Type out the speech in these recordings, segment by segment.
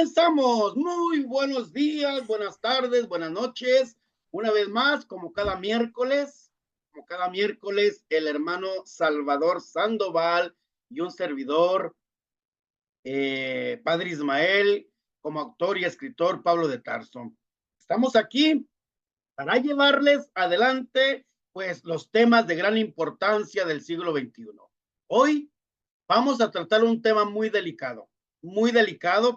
Comenzamos. Muy buenos días, buenas tardes, buenas noches. Una vez más, como cada miércoles, el hermano Salvador Sandoval y un servidor, Padre Ismael, como autor y escritor Pablo de Tarso. Estamos aquí para llevarles adelante, pues, los temas de gran importancia del siglo XXI. Hoy vamos a tratar un tema muy delicado,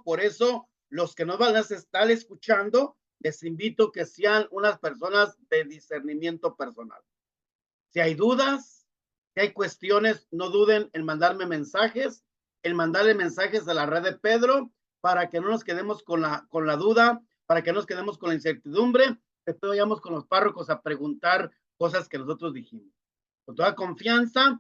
por eso los que nos van a estar escuchando, les invito que sean unas personas de discernimiento personal. Si hay dudas, si hay cuestiones, no duden en mandarme mensajes, en mandarle mensajes a la red de Pedro, para que no nos quedemos con la duda, para que no nos quedemos con la incertidumbre, después vayamos con los párrocos a preguntar cosas que nosotros dijimos. Con toda confianza,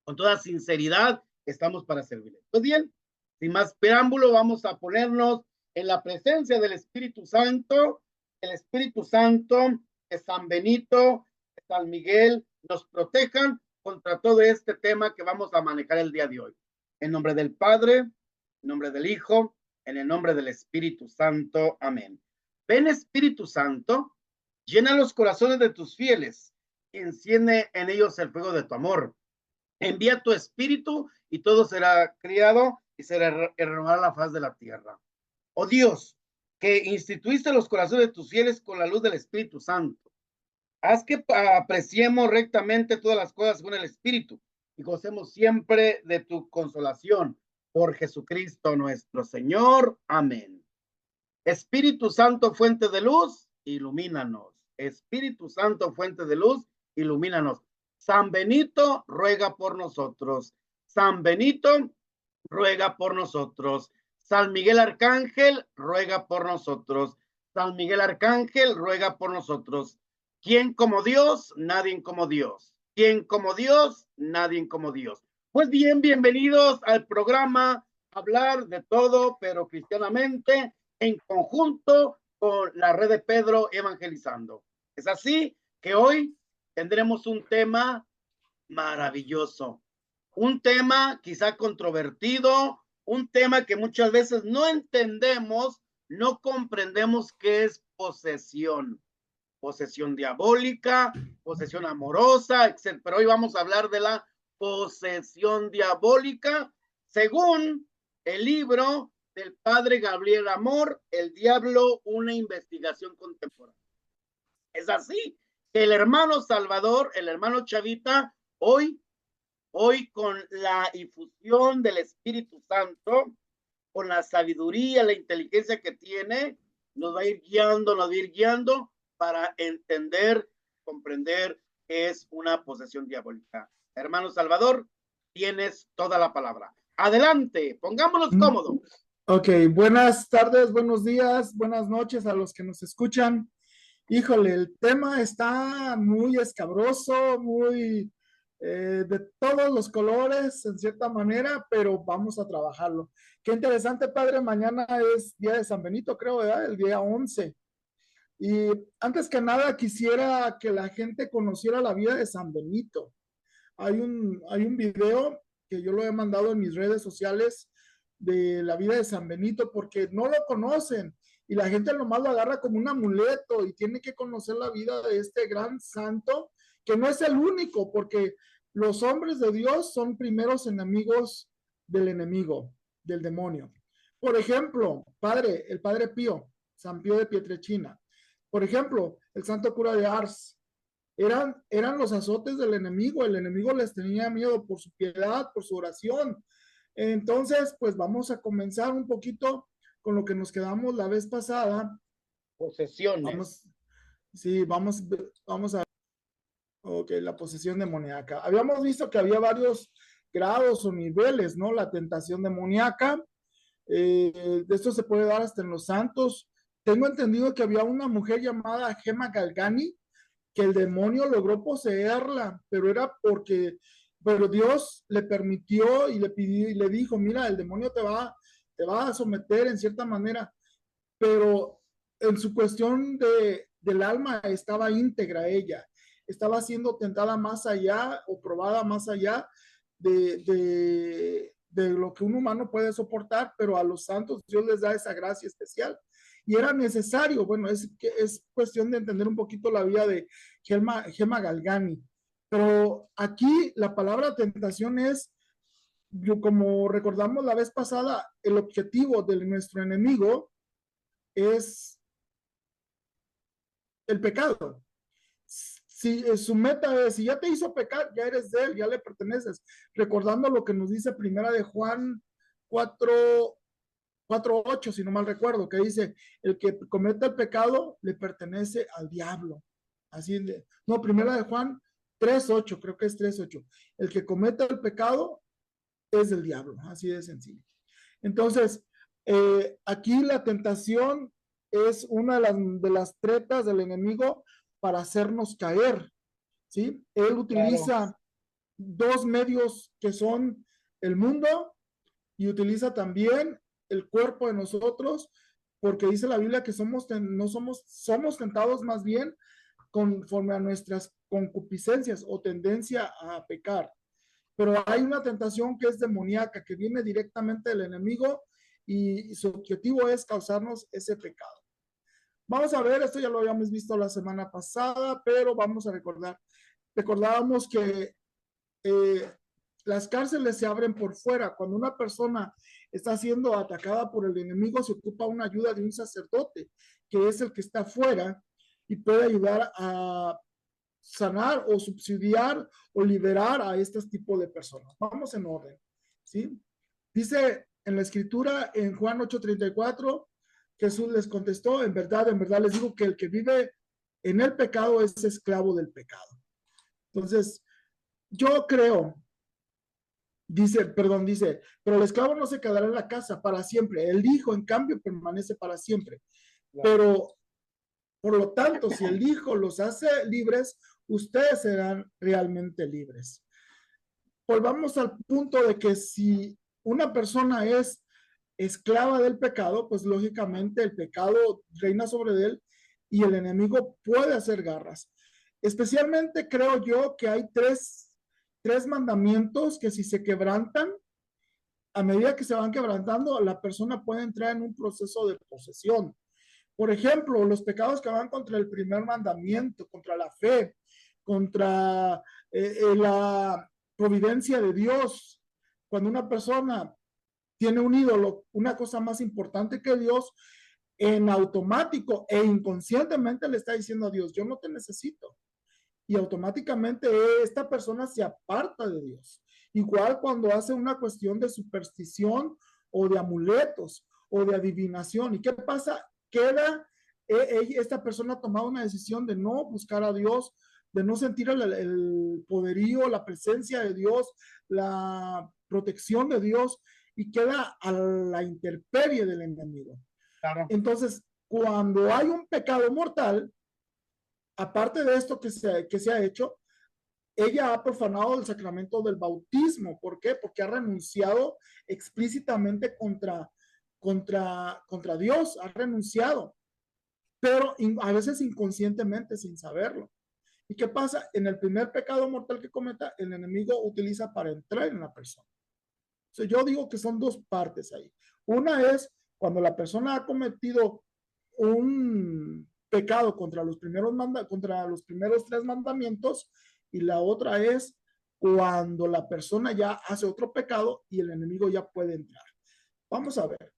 con toda sinceridad, estamos para servirles. Pues bien, sin más preámbulo, vamos a ponernos en la presencia del Espíritu Santo. El Espíritu Santo, de San Benito, de San Miguel, nos protejan contra todo este tema que vamos a manejar el día de hoy. En nombre del Padre, en nombre del Hijo, en el nombre del Espíritu Santo. Amén. Ven, Espíritu Santo, llena los corazones de tus fieles y enciende en ellos el fuego de tu amor. Envía tu espíritu y todo será criado y será renovar la faz de la tierra. Oh Dios, que instituiste los corazones de tus fieles con la luz del Espíritu Santo, haz que apreciemos rectamente todas las cosas según el Espíritu y gocemos siempre de tu consolación. Por Jesucristo nuestro Señor. Amén. Espíritu Santo, fuente de luz, ilumínanos. Espíritu Santo, fuente de luz, ilumínanos. San Benito, ruega por nosotros. San Benito, ruega por nosotros. San Miguel Arcángel, ruega por nosotros. San Miguel Arcángel, ruega por nosotros. ¿Quién como Dios? Nadie como Dios. ¿Quién como Dios? Nadie como Dios. Pues bien, bienvenidos al programa Hablar de Todo, pero cristianamente, en conjunto con la red de Pedro Evangelizando. Es así que hoy tendremos un tema maravilloso, un tema quizá controvertido, un tema que muchas veces no entendemos, no comprendemos qué es posesión diabólica, posesión amorosa, etc. Pero hoy vamos a hablar de la posesión diabólica según el libro del padre Gabriel Amor, El Diablo, una investigación contemporánea. Es así que el hermano Salvador, el hermano Chavita, hoy con la infusión del Espíritu Santo, con la sabiduría, la inteligencia que tiene, nos va a ir guiando para entender, comprender qué es una posesión diabólica. Hermano Salvador, tienes toda la palabra. Adelante, pongámonos cómodos. Ok, buenas tardes, buenos días, buenas noches a los que nos escuchan. Híjole, el tema está muy escabroso, muy de todos los colores, en cierta manera, pero vamos a trabajarlo. Qué interesante, padre, mañana es día de San Benito, creo, ¿verdad? El día 11. Y antes que nada, quisiera que la gente conociera la vida de San Benito. Hay un video que yo lo he mandado en mis redes sociales de la vida de San Benito porque no lo conocen y la gente nomás lo agarra como un amuleto y tiene que conocer la vida de este gran santo que no es el único, porque los hombres de Dios son primeros enemigos del enemigo, del demonio. Por ejemplo, el padre Pío, San Pío de Pietrelcina. Por ejemplo, el santo cura de Ars. Eran los azotes del enemigo. El enemigo les tenía miedo por su piedad, por su oración. Entonces, pues vamos a comenzar un poquito con lo que nos quedamos la vez pasada. Posesiones. Vamos a. Ok, la posesión demoníaca. Habíamos visto que había varios grados o niveles, ¿no? La tentación demoníaca. De esto se puede dar hasta en los santos. Tengo entendido que había una mujer llamada Gemma Galgani, que el demonio logró poseerla, pero Dios le permitió y le pidió y le dijo, mira, el demonio te va a someter en cierta manera, pero en su cuestión del alma estaba íntegra ella, estaba siendo tentada más allá o probada más allá de lo que un humano puede soportar, pero a los santos Dios les da esa gracia especial. Y era necesario, bueno, es cuestión de entender un poquito la vida de Gema Galgani. Pero aquí la palabra tentación es, como recordamos la vez pasada, el objetivo de nuestro enemigo es el pecado. Si su meta es, si ya te hizo pecar, ya eres de él, ya le perteneces. Recordando lo que nos dice primera de Juan 4:8, si no mal recuerdo, que dice, el que cometa el pecado le pertenece al diablo. Así de, no, primera de Juan 3:8, creo que es 3:8. El que cometa el pecado es del diablo, así de sencillo. Entonces, aquí la tentación es una de las tretas del enemigo para hacernos caer, ¿sí? Él utiliza dos medios que son el mundo y utiliza también el cuerpo de nosotros, porque dice la Biblia que somos tentados más bien conforme a nuestras concupiscencias o tendencia a pecar. Pero hay una tentación que es demoníaca, que viene directamente del enemigo y su objetivo es causarnos ese pecado. Vamos a ver, esto ya lo habíamos visto la semana pasada, pero vamos a recordar. Recordábamos que las cárceles se abren por fuera. Cuando una persona está siendo atacada por el enemigo, se ocupa una ayuda de un sacerdote, que es el que está afuera y puede ayudar a sanar o subsidiar o liberar a este tipo de personas. Vamos en orden, ¿sí? Dice en la escritura, en Juan 8:34, Jesús les contestó, en verdad les digo que el que vive en el pecado es esclavo del pecado. Entonces, yo creo, dice, pero el esclavo no se quedará en la casa para siempre. El hijo, en cambio, permanece para siempre. Pero, por lo tanto, si el hijo los hace libres, ustedes serán realmente libres. Volvamos al punto de que si una persona es esclava del pecado, pues lógicamente el pecado reina sobre él y el enemigo puede hacer garras. Especialmente creo yo que hay tres mandamientos que si se quebrantan, a medida que se van quebrantando, la persona puede entrar en un proceso de posesión. Por ejemplo, los pecados que van contra el primer mandamiento, contra la fe, contra la providencia de Dios. Cuando una persona tiene un ídolo, una cosa más importante que Dios, en automático e inconscientemente le está diciendo a Dios, yo no te necesito. Y automáticamente esta persona se aparta de Dios. Igual cuando hace una cuestión de superstición o de amuletos o de adivinación. ¿Y qué pasa? Queda esta persona ha tomado una decisión de no buscar a Dios, de no sentir el poderío, la presencia de Dios, la protección de Dios, y queda a la intemperie del enemigo. Claro. Entonces, cuando hay un pecado mortal, aparte de esto que se ha hecho, ella ha profanado el sacramento del bautismo. ¿Por qué? Porque ha renunciado explícitamente contra Dios, ha renunciado, pero a veces inconscientemente, sin saberlo. ¿Y qué pasa? En el primer pecado mortal que cometa, el enemigo utiliza para entrar en la persona. Entonces, yo digo que son dos partes ahí. Una es cuando la persona ha cometido un pecado contra los primeros tres mandamientos, y la otra es cuando la persona ya hace otro pecado y el enemigo ya puede entrar. Vamos a ver.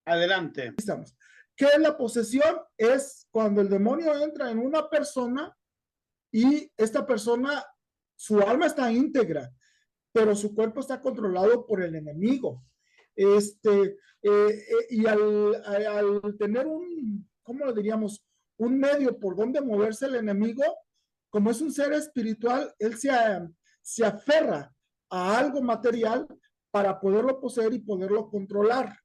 Adelante. Estamos. ¿Qué es la posesión? Es cuando el demonio entra en una persona y esta persona, su alma está íntegra, pero su cuerpo está controlado por el enemigo. Y al tener ¿cómo lo diríamos? Un medio por donde moverse el enemigo, como es un ser espiritual, él se aferra a algo material para poderlo poseer y poderlo controlar.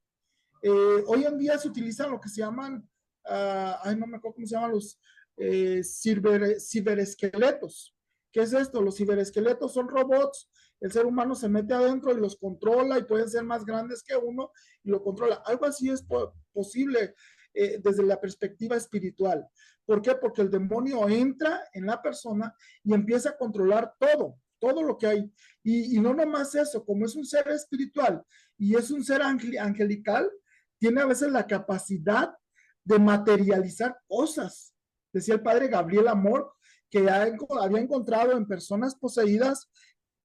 Hoy en día se utilizan lo que se llaman, no me acuerdo cómo se llaman, los ciberesqueletos. ¿Qué es esto? Los ciberesqueletos son robots. El ser humano se mete adentro y los controla, y pueden ser más grandes que uno y lo controla. Algo así es posible desde la perspectiva espiritual. ¿Por qué? Porque el demonio entra en la persona y empieza a controlar todo todo lo que hay. Y no nomás eso, como es un ser espiritual y es un ser angelical, tiene a veces la capacidad de materializar cosas. Decía el padre Gabriel Amor que había encontrado en personas poseídas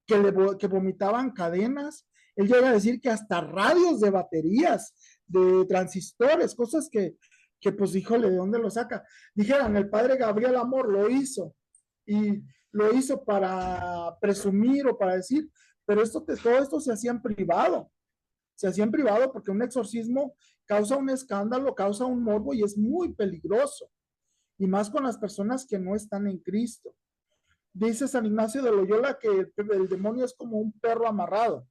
que vomitaban cadenas. Él llega a decir que hasta radios de baterías, de transistores, cosas que pues híjole, ¿de dónde lo saca? Dijeran, el padre Gabriel Amor lo hizo y lo hizo para presumir o para decir, pero todo esto se hacía en privado porque un exorcismo causa un escándalo, causa un morbo y es muy peligroso, y más con las personas que no están en Cristo. Dice San Ignacio de Loyola que el demonio es como un perro amarrado.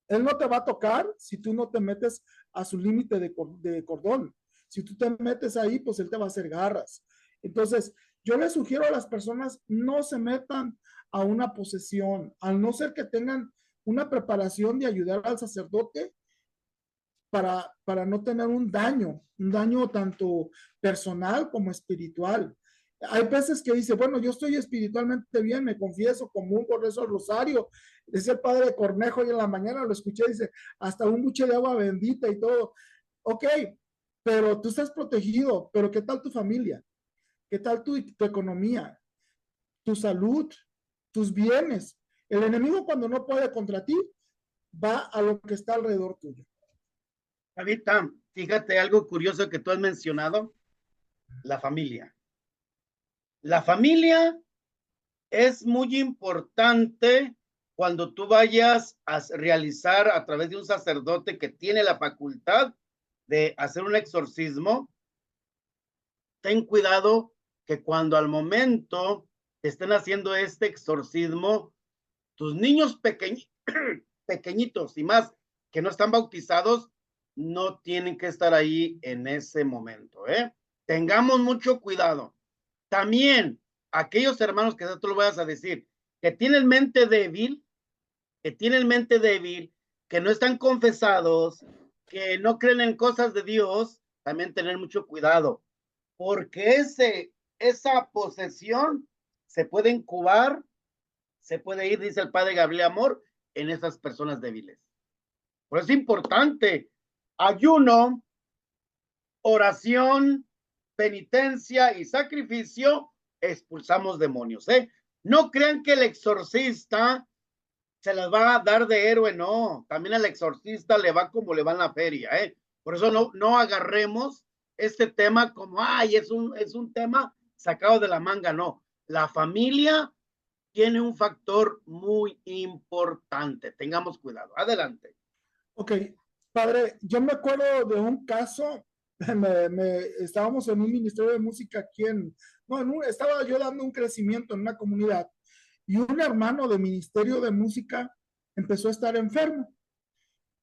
Él no te va a tocar si tú no te metes a su límite de cordón. Si tú te metes ahí, pues él te va a hacer garras. Entonces, yo les sugiero a las personas no se metan a una posesión, al no ser que tengan una preparación de ayudar al sacerdote para no tener un daño tanto personal como espiritual. Hay veces que dice, bueno, yo estoy espiritualmente bien, me confieso, comulgo, rezo el rosario. Dice el padre Cornejo y en la mañana lo escuché, dice, hasta un buche de agua bendita y todo. Ok, pero tú estás protegido, pero ¿qué tal tu familia? ¿Qué tal tu economía? ¿Tu salud? ¿Tus bienes? El enemigo cuando no puede contra ti, va a lo que está alrededor tuyo. Javita, fíjate algo curioso que tú has mencionado, la familia. La familia es muy importante cuando tú vayas a realizar a través de un sacerdote que tiene la facultad de hacer un exorcismo. Ten cuidado que cuando al momento estén haciendo este exorcismo, tus niños pequeñitos y más que no están bautizados, no tienen que estar ahí en ese momento, ¿eh? Tengamos mucho cuidado. También aquellos hermanos que tú lo vayas a decir, que tienen mente débil, que no están confesados, que no creen en cosas de Dios, también tener mucho cuidado, porque esa posesión se puede incubar, se puede ir, dice el padre Gabriel Amor, en esas personas débiles. Por eso es importante ayuno, oración, penitencia y sacrificio, expulsamos demonios, ¿eh? No crean que el exorcista se las va a dar de héroe, no. También al exorcista le va como le va en la feria, ¿eh? Por eso no agarremos este tema como, ay, es un tema sacado de la manga, no. La familia tiene un factor muy importante. Tengamos cuidado. Adelante. Ok, padre, yo me acuerdo de un caso, estábamos en un ministerio de música aquí estaba yo dando un crecimiento en una comunidad y un hermano de ministerio de música empezó a estar enfermo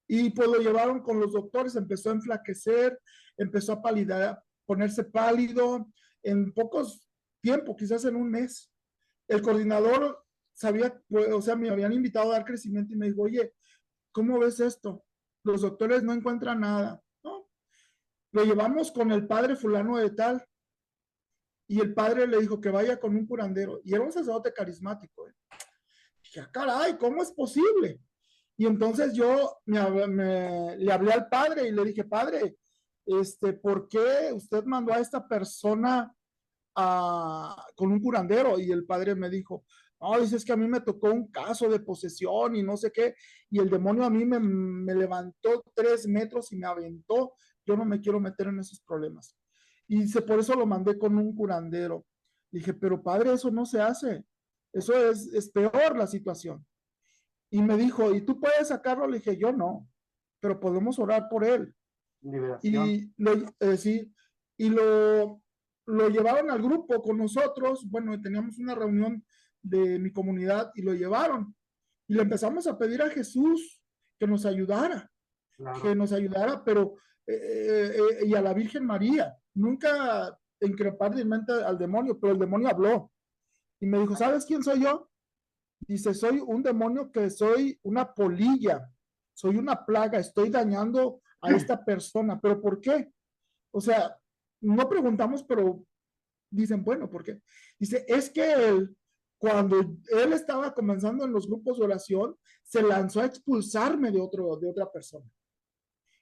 y pues lo llevaron con los doctores, empezó a enflaquecer, empezó a palidar, ponerse pálido en pocos tiempo, quizás en un mes. El coordinador sabía, pues, o sea, me habían invitado a dar crecimiento y me dijo, oye, ¿cómo ves esto? Los doctores no encuentran nada, ¿no? Lo llevamos con el padre fulano de tal y el padre le dijo que vaya con un curandero y era un sacerdote carismático. Dije, ah, caray, ¿cómo es posible? Y entonces yo le hablé al padre y le dije, padre, ¿por qué usted mandó a esta persona con un curandero? Y el padre me dijo, no, dice, es que a mí me tocó un caso de posesión y no sé qué, y el demonio a mí me levantó 3 metros y me aventó, yo no me quiero meter en esos problemas. Y dice, por eso lo mandé con un curandero. Dije, pero padre, eso no se hace, eso es peor la situación. Y me dijo, ¿y tú puedes sacarlo? Le dije, yo no, pero podemos orar por él. Liberación. Sí, y lo llevaron al grupo con nosotros. Bueno, teníamos una reunión de mi comunidad y lo llevaron. Y le empezamos a pedir a Jesús que nos ayudara, pero y a la Virgen María. Nunca increpar de mente al demonio, pero el demonio habló. Y me dijo, ¿sabes quién soy yo? Dice, soy un demonio que soy una polilla, soy una plaga, estoy dañando a esta persona. ¿Pero por qué? O sea, no preguntamos, pero dicen, bueno, ¿por qué? Dice, es que él Cuando él estaba comenzando en los grupos de oración, se lanzó a expulsarme de otra persona.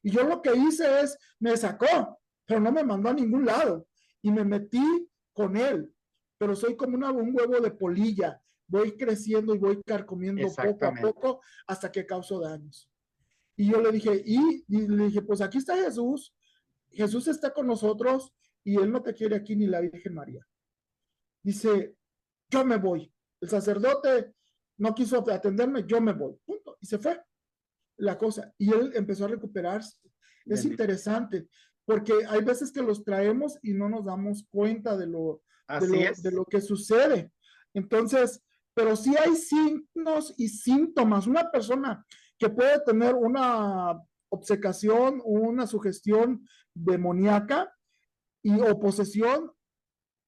Y yo lo que hice es, me sacó, pero no me mandó a ningún lado. Y me metí con él. Pero soy como un huevo de polilla. Voy creciendo y voy carcomiendo poco a Exactamente. poco hasta que causo daños. Y yo le dije, y le dije, pues aquí está Jesús. Jesús está con nosotros y él no te quiere aquí ni la Virgen María. Dice, yo me voy. El sacerdote no quiso atenderme, yo me voy. Punto. Y se fue la cosa. Y él empezó a recuperarse. Es Bendito. interesante, porque hay veces que los traemos y no nos damos cuenta Así es. de lo que sucede. Entonces, pero sí hay signos y síntomas. Una persona que puede tener una obcecación, una sugestión demoníaca o posesión,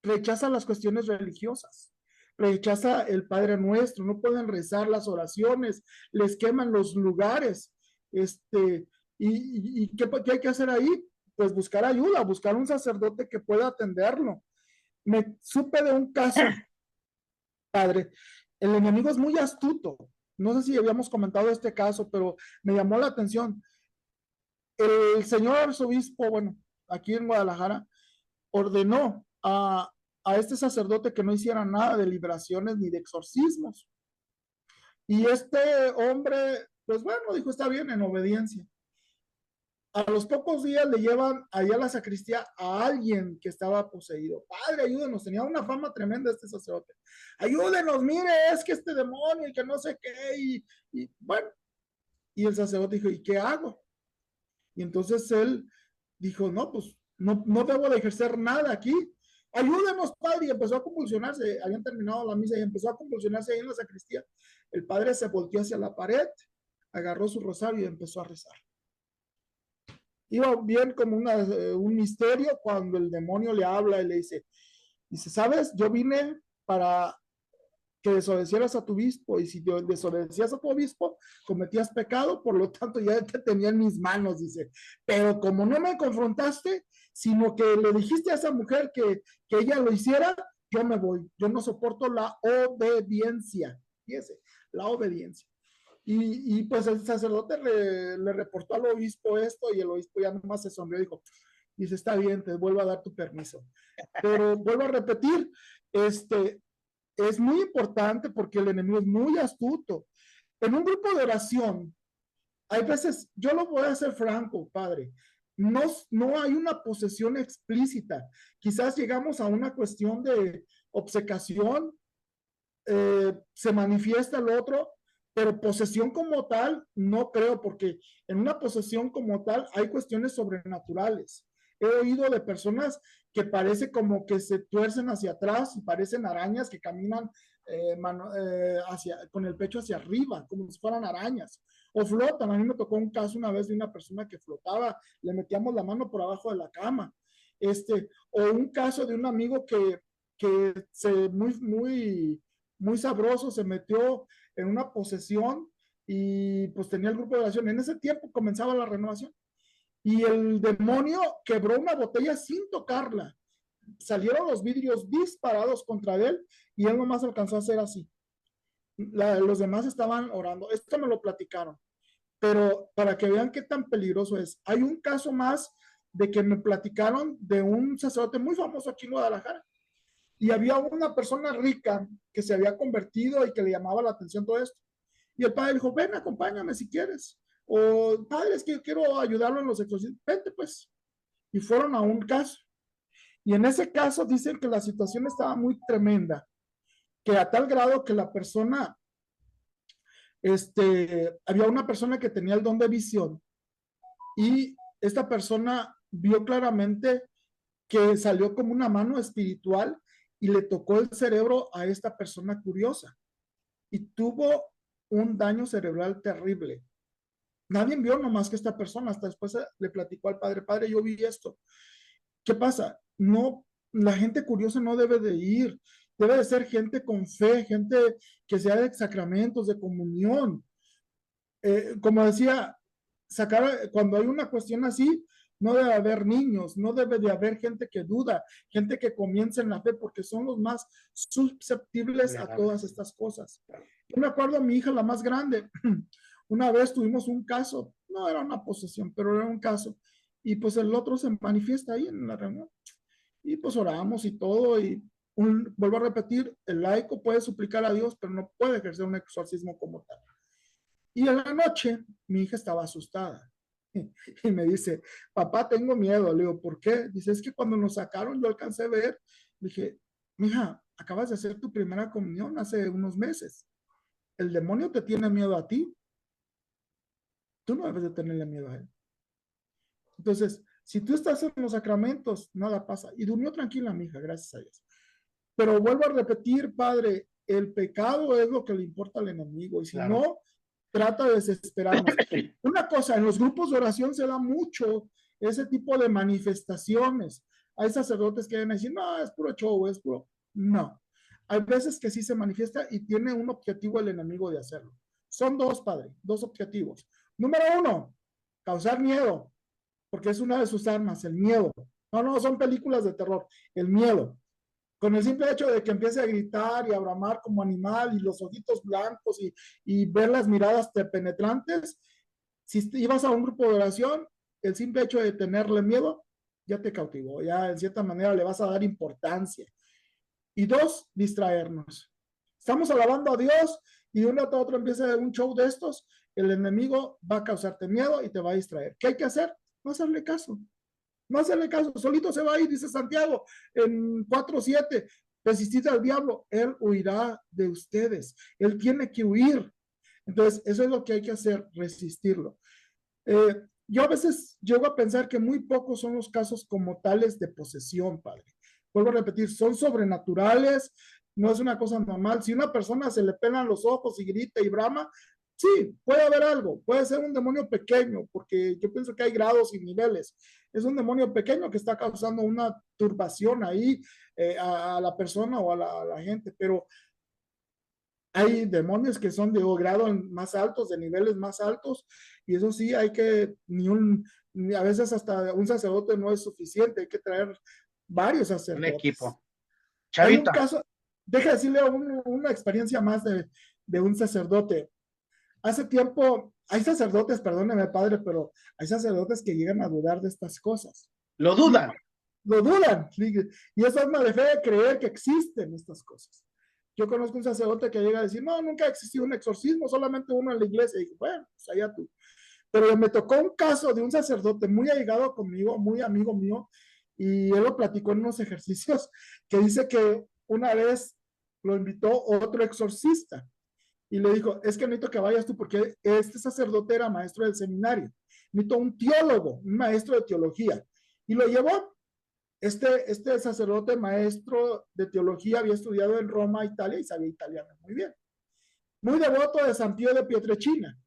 rechaza las cuestiones religiosas, rechaza el Padre Nuestro, no pueden rezar las oraciones, les queman los lugares. ¿Qué hay que hacer ahí? Pues buscar ayuda, buscar un sacerdote que pueda atenderlo. Me supe de un caso, padre, el enemigo es muy astuto. No sé si habíamos comentado este caso, pero me llamó la atención. El señor arzobispo, bueno, aquí en Guadalajara, ordenó a este sacerdote que no hiciera nada de liberaciones ni de exorcismos. Y este hombre, pues bueno, dijo, está bien, en obediencia. A los pocos días le llevan allá a la sacristía a alguien que estaba poseído. Padre, ayúdenos, tenía una fama tremenda este sacerdote. Ayúdenos, mire, es que este demonio y que no sé qué. Y bueno, y el sacerdote dijo, ¿y qué hago? Y entonces él dijo, no, pues no debo de ejercer nada aquí. Ayúdenos, padre. Y empezó a convulsionarse. Habían terminado la misa y empezó a convulsionarse ahí en la sacristía. El padre se volteó hacia la pared, agarró su rosario y empezó a rezar. Iba bien como un misterio cuando el demonio le habla y le dice, ¿sabes? Yo vine para que desobedecieras a tu obispo, y si desobedecías a tu obispo, cometías pecado, por lo tanto ya te tenía en mis manos, dice. Pero como no me confrontaste, sino que le dijiste a esa mujer que ella lo hiciera, yo me voy. Yo no soporto la obediencia. Fíjese, la obediencia. Pues el sacerdote le reportó al obispo esto, y el obispo ya nomás se sonrió y dice, está bien, te vuelvo a dar tu permiso. Pero vuelvo a repetir, es muy importante porque el enemigo es muy astuto. En un grupo de oración, hay veces, yo lo voy a hacer franco, padre, no hay una posesión explícita. Quizás llegamos a una cuestión de obcecación, se manifiesta el otro, pero posesión como tal, no creo, porque en una posesión como tal hay cuestiones sobrenaturales. He oído de personas que parece como que se tuercen hacia atrás y parecen arañas que caminan con el pecho hacia arriba, como si fueran arañas, o flotan. A mí me tocó un caso una vez de una persona que flotaba, le metíamos la mano por abajo de la cama. O un caso de un amigo que muy sabroso, se metió en una posesión y pues tenía el grupo de oración. En ese tiempo comenzaba la renovación y el demonio quebró una botella sin tocarla. Salieron los vidrios disparados contra él y él nomás alcanzó a hacer así. Los demás estaban orando. Esto me lo platicaron, pero para que vean qué tan peligroso es. Hay un caso más de que me platicaron de un sacerdote muy famoso aquí en Guadalajara, y había una persona rica que se había convertido y que le llamaba la atención todo esto. Y el padre dijo, ven, acompáñame si quieres. O, padre, es que yo quiero ayudarlo en los exorcismos. Vente, pues. Y fueron a un caso. Y en ese caso dicen que la situación estaba muy tremenda, que a tal grado que la persona, había una persona que tenía el don de visión, y esta persona vio claramente que salió como una mano espiritual y le tocó el cerebro a esta persona curiosa y tuvo un daño cerebral terrible. Nadie vio nomás que esta persona, hasta después le platicó al padre, padre, yo vi esto. ¿Qué pasa? No, la gente curiosa no debe de ir, debe de ser gente con fe, gente que sea de sacramentos, de comunión. Como decía, cuando hay una cuestión así, no debe haber niños, no debe de haber gente que duda, gente que comienza en la fe, porque son los más susceptibles a todas estas cosas. Yo me acuerdo a mi hija, la más grande, una vez tuvimos un caso, no era una posesión, pero era un caso, y pues el otro se manifiesta ahí en la reunión, y pues oramos y todo, y vuelvo a repetir, el laico puede suplicar a Dios, pero no puede ejercer un exorcismo como tal. Y en la noche, mi hija estaba asustada. Y me dice, papá, tengo miedo. Le digo, ¿por qué? Dice, es que cuando nos sacaron, yo alcancé a ver. Dije, mija, acabas de hacer tu primera comunión hace unos meses. El demonio te tiene miedo a ti. Tú no debes de tenerle miedo a él. Entonces, si tú estás en los sacramentos, nada pasa. Y durmió tranquila, mi hija, gracias a Dios. Pero vuelvo a repetir, padre, el pecado es lo que le importa al enemigo. Y si claro, no, trata de desesperarnos. Una cosa, en los grupos de oración se da mucho ese tipo de manifestaciones. Hay sacerdotes que vienen a decir, no, es puro show, es puro. No. Hay veces que sí se manifiesta y tiene un objetivo el enemigo de hacerlo. Son dos, padre, dos objetivos. Número uno, causar miedo, porque es una de sus armas, el miedo. No, no, son películas de terror, el miedo. Con el simple hecho de que empiece a gritar y a bramar como animal y los ojitos blancos y ver las miradas penetrantes, si ibas a un grupo de oración, el simple hecho de tenerle miedo ya te cautivó, ya en cierta manera le vas a dar importancia. Y dos, distraernos. Estamos alabando a Dios y de un rato a otro empieza un show de estos, el enemigo va a causarte miedo y te va a distraer. ¿Qué hay que hacer? No hacerle caso. No hacerle caso, solito se va a ir, dice Santiago en 4:7. Resistid al diablo, él huirá de ustedes. Él tiene que huir. Entonces, eso es lo que hay que hacer, resistirlo. Yo a veces llego a pensar que muy pocos son los casos como tales de posesión, padre. Vuelvo a repetir, son sobrenaturales, no es una cosa normal. Si una persona se le pelan los ojos y grita y brama, sí, puede haber algo, puede ser un demonio pequeño, porque yo pienso que hay grados y niveles. Es un demonio pequeño que está causando una turbación ahí a la persona o a la gente, pero hay demonios que son de grados más altos, de niveles más altos, y eso sí, hay que, a veces hasta un sacerdote no es suficiente, hay que traer varios sacerdotes. Un equipo. Chavita. Hay un caso, deja decirle una experiencia más de un sacerdote. Hace tiempo, hay sacerdotes, perdóneme padre, pero hay sacerdotes que llegan a dudar de estas cosas. Lo dudan. Lo dudan. Y es alma de fe de creer que existen estas cosas. Yo conozco un sacerdote que llega a decir, no, nunca ha existido un exorcismo, solamente uno en la iglesia. Y dije, bueno, pues allá tú. Pero me tocó un caso de un sacerdote muy allegado conmigo, muy amigo mío, y él lo platicó en unos ejercicios, que dice que una vez lo invitó otro exorcista y le dijo, es que necesito que vayas tú porque este sacerdote era maestro del seminario, necesito un teólogo, un maestro de teología. Y lo llevó. Este sacerdote maestro de teología había estudiado en Roma, Italia, y sabía italiano muy bien. Muy devoto de San Pío de Pietrelcina.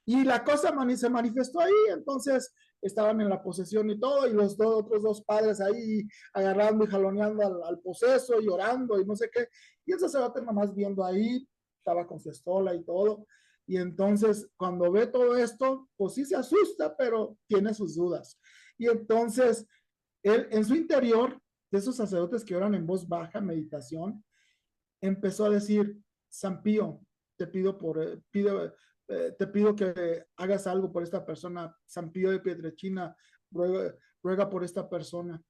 Y la cosa se manifestó ahí, entonces estaban en la posesión y todo, y los otros dos padres ahí agarrando y jaloneando al poseso y orando y no sé qué. Y el sacerdote nomás viendo ahí, estaba con su estola y todo. Y entonces cuando ve todo esto, pues sí se asusta, pero tiene sus dudas. Y entonces él en su interior, de esos sacerdotes que oran en voz baja, meditación, empezó a decir, San Pío, te pido te pido que hagas algo por esta persona. San Pío de Pietrelcina, ruega por esta persona.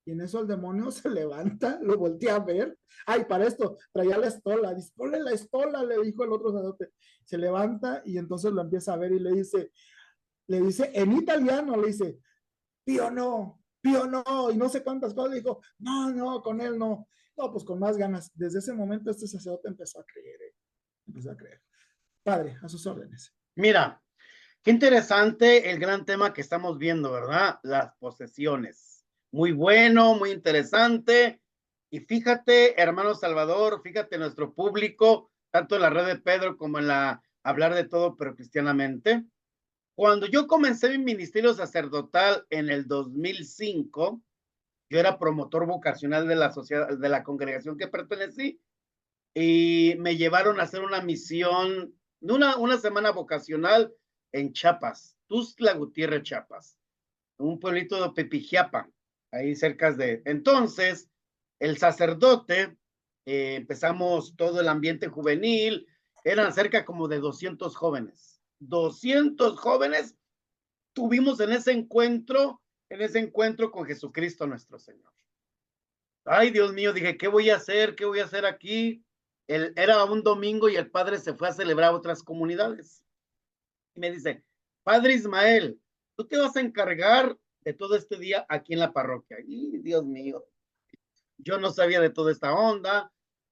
Y en eso el demonio se levanta, lo voltea a ver. Ay, para esto, traía la estola. Dice, ponle la estola, le dijo el otro sacerdote. Se levanta y entonces lo empieza a ver y le dice en italiano, le dice, Pío no, y no sé cuántas cosas. Le dijo, no, con él no. No, pues con más ganas. Desde ese momento este sacerdote empezó a creer. Empezó a creer. Padre, a sus órdenes. Mira, qué interesante el gran tema que estamos viendo, ¿verdad? Las posesiones. Muy bueno, muy interesante. Y fíjate, hermano Salvador, fíjate nuestro público, tanto en la red de Pedro como en la Hablar de Todo, pero cristianamente. Cuando yo comencé mi ministerio sacerdotal en el 2005, yo era promotor vocacional de la sociedad, de la congregación que pertenecí, y me llevaron a hacer una misión, una semana vocacional en Chiapas, Tuxtla Gutiérrez, Chiapas. un pueblito de Pepijiapa, ahí cerca de. Entonces, el sacerdote, empezamos todo el ambiente juvenil, eran cerca como de 200 jóvenes. 200 jóvenes tuvimos en ese encuentro con Jesucristo nuestro Señor. Ay, Dios mío, dije, ¿qué voy a hacer? ¿Qué voy a hacer aquí? Era un domingo y el padre se fue a celebrar a otras comunidades. Y me dice, Padre Ismael, tú te vas a encargar de todo este día aquí en la parroquia. Y Dios mío, yo no sabía de toda esta onda.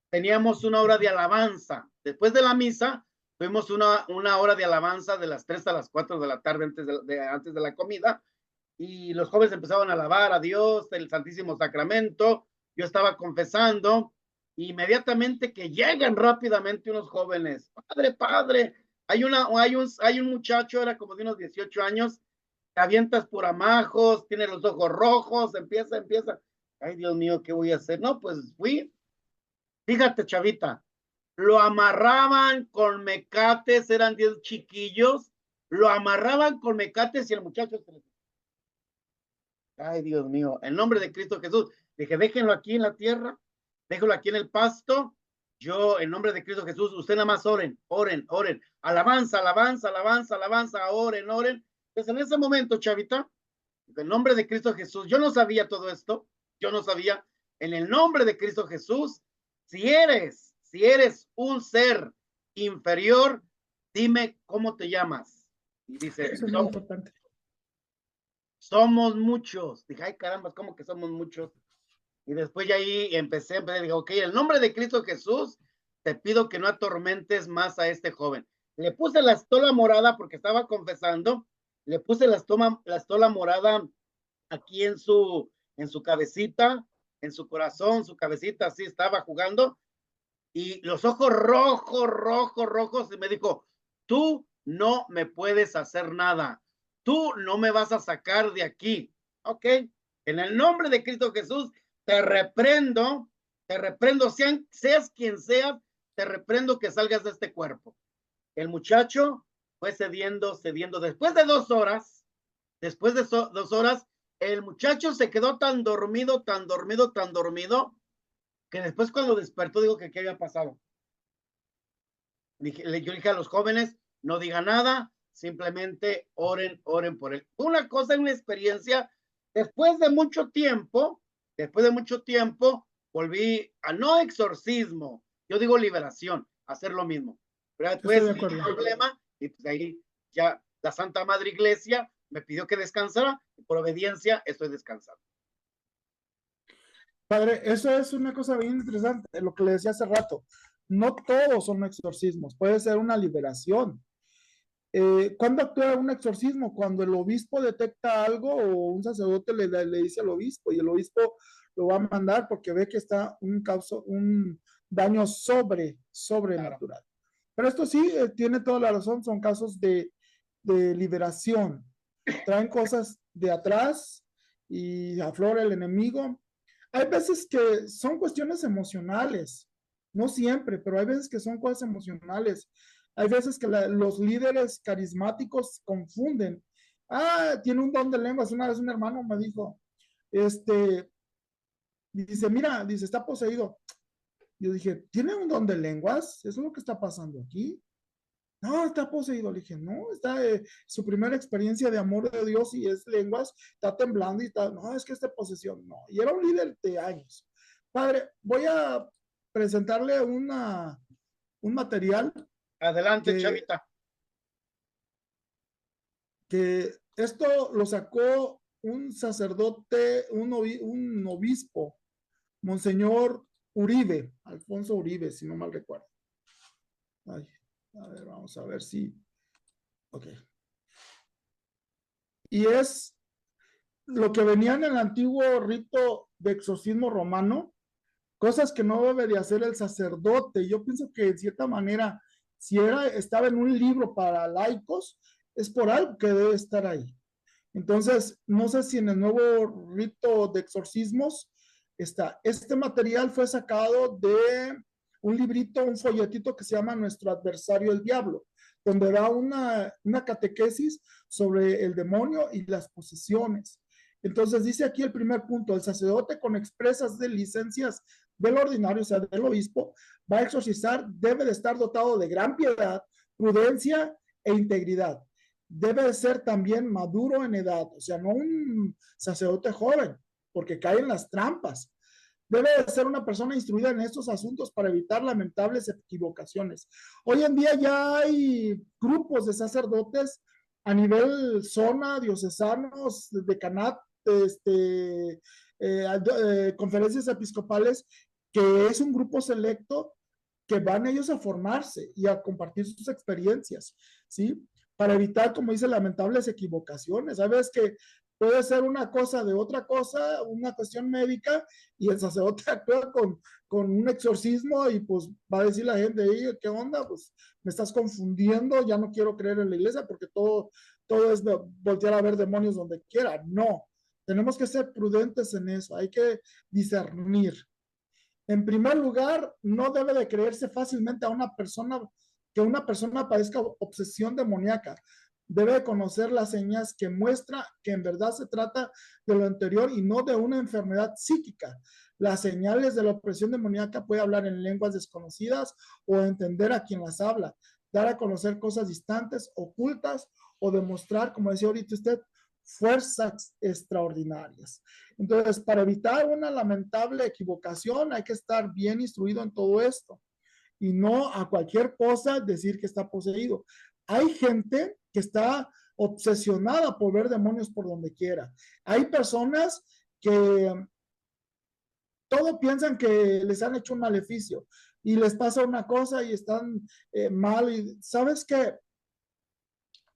Teníamos una hora de alabanza. Después de la misa, tuvimos una hora de alabanza de las 3 a las 4 de la tarde antes de la comida. Y los jóvenes empezaban a alabar a Dios, el Santísimo Sacramento. Yo estaba confesando. Inmediatamente que llegan rápidamente unos jóvenes. Padre, padre, hay un muchacho, era como de unos 18 años, te avientas por amajos, tiene los ojos rojos, empieza. Ay, Dios mío, ¿qué voy a hacer? No, pues fui. Fíjate, chavita, lo amarraban con mecates, eran 10 chiquillos, lo amarraban con mecates y el muchacho se les... Ay, Dios mío, en nombre de Cristo Jesús, dije, déjenlo aquí en la tierra, déjenlo aquí en el pasto, yo, en nombre de Cristo Jesús, usted nada más oren, alabanza, oren. Entonces, en ese momento, chavita, en nombre de Cristo Jesús, yo no sabía todo esto, yo no sabía, en el nombre de Cristo Jesús, si eres un ser inferior, dime cómo te llamas. Y dice, Eso es muy importante. Somos muchos. Dije, ay caramba, ¿cómo que somos muchos? Y después ya ahí empecé, dije, ok, en el nombre de Cristo Jesús, te pido que no atormentes más a este joven. Le puse la estola morada porque estaba confesando, le puse la estola morada aquí en su cabecita, en su corazón, su cabecita, así estaba jugando, y los ojos rojos, y me dijo, tú no me puedes hacer nada, tú no me vas a sacar de aquí, ok, en el nombre de Cristo Jesús, te reprendo, seas quien seas, te reprendo que salgas de este cuerpo. El muchacho fue cediendo, después de 2 horas, el muchacho se quedó tan dormido, que después cuando despertó, digo que qué había pasado. Yo dije a los jóvenes, no digan nada, simplemente oren por él. Una cosa, una experiencia, después de mucho tiempo, volví a no exorcismo, yo digo liberación, hacer lo mismo. Pero después el problema, y pues ahí ya la Santa Madre Iglesia me pidió que descansara, y por obediencia estoy descansando. Padre, eso es una cosa bien interesante, lo que le decía hace rato. No todos son exorcismos, puede ser una liberación. ¿Cuándo actúa un exorcismo? Cuando el obispo detecta algo o un sacerdote le dice al obispo y el obispo lo va a mandar porque ve que está un daño sobrenatural. Claro. Pero esto sí, tiene toda la razón, son casos de liberación. Traen cosas de atrás y aflora el enemigo. Hay veces que son cuestiones emocionales, no siempre, pero hay veces que son cosas emocionales. Hay veces que los líderes carismáticos confunden. Ah, tiene un don de lenguas. Una vez un hermano me dijo, dice, mira, dice, está poseído. Yo dije, ¿tiene un don de lenguas? ¿Eso es lo que está pasando aquí? No, está poseído. Le dije, no, está su primera experiencia de amor de Dios y es lenguas, está temblando y está, no, es que esta posesión, no. Y era un líder de años. Padre, voy a presentarle un material. Adelante, chavita. Que esto lo sacó un sacerdote, un obispo, Monseñor Uribe, Alfonso Uribe, si no mal recuerdo. Ay, a ver, vamos a ver si. Ok. Y es lo que venía en el antiguo rito de exorcismo romano, cosas que no debe de hacer el sacerdote. Yo pienso que de cierta manera, si estaba en un libro para laicos, es por algo que debe estar ahí. Entonces, no sé si en el nuevo rito de exorcismos está. Este material fue sacado de un librito, un folletito que se llama Nuestro adversario el diablo. donde da una catequesis sobre el demonio y las posesiones. Entonces dice aquí el primer punto: el sacerdote con expresas de licencias del ordinario, o sea, del obispo, va a exorcizar, debe de estar dotado de gran piedad, prudencia e integridad. Debe de ser también maduro en edad, o sea, no un sacerdote joven, porque cae en las trampas. Debe de ser una persona instruida en estos asuntos para evitar lamentables equivocaciones. Hoy en día ya hay grupos de sacerdotes a nivel zona, diocesanos, decanat, conferencias episcopales, que es un grupo selecto que van ellos a formarse y a compartir sus experiencias, ¿sí? Para evitar, como dice, lamentables equivocaciones. Sabes que puede ser una cosa de otra cosa, una cuestión médica, y el sacerdote actúa con un exorcismo y pues va a decir la gente, ¿qué onda? Pues me estás confundiendo, ya no quiero creer en la iglesia porque todo es voltear a ver demonios donde quiera. No, tenemos que ser prudentes en eso, hay que discernir. En primer lugar, no debe de creerse fácilmente a una persona que una persona padezca obsesión demoníaca. Debe conocer las señas que muestra que en verdad se trata de lo anterior y no de una enfermedad psíquica. Las señales de la opresión demoníaca: puede hablar en lenguas desconocidas o entender a quien las habla, dar a conocer cosas distantes, ocultas, o demostrar, como decía ahorita usted, fuerzas extraordinarias. Entonces, para evitar una lamentable equivocación, hay que estar bien instruido en todo esto y no a cualquier cosa decir que está poseído. Hay gente que está obsesionada por ver demonios por donde quiera. Hay personas que todo piensan que les han hecho un maleficio y les pasa una cosa y están mal. Y sabes qué,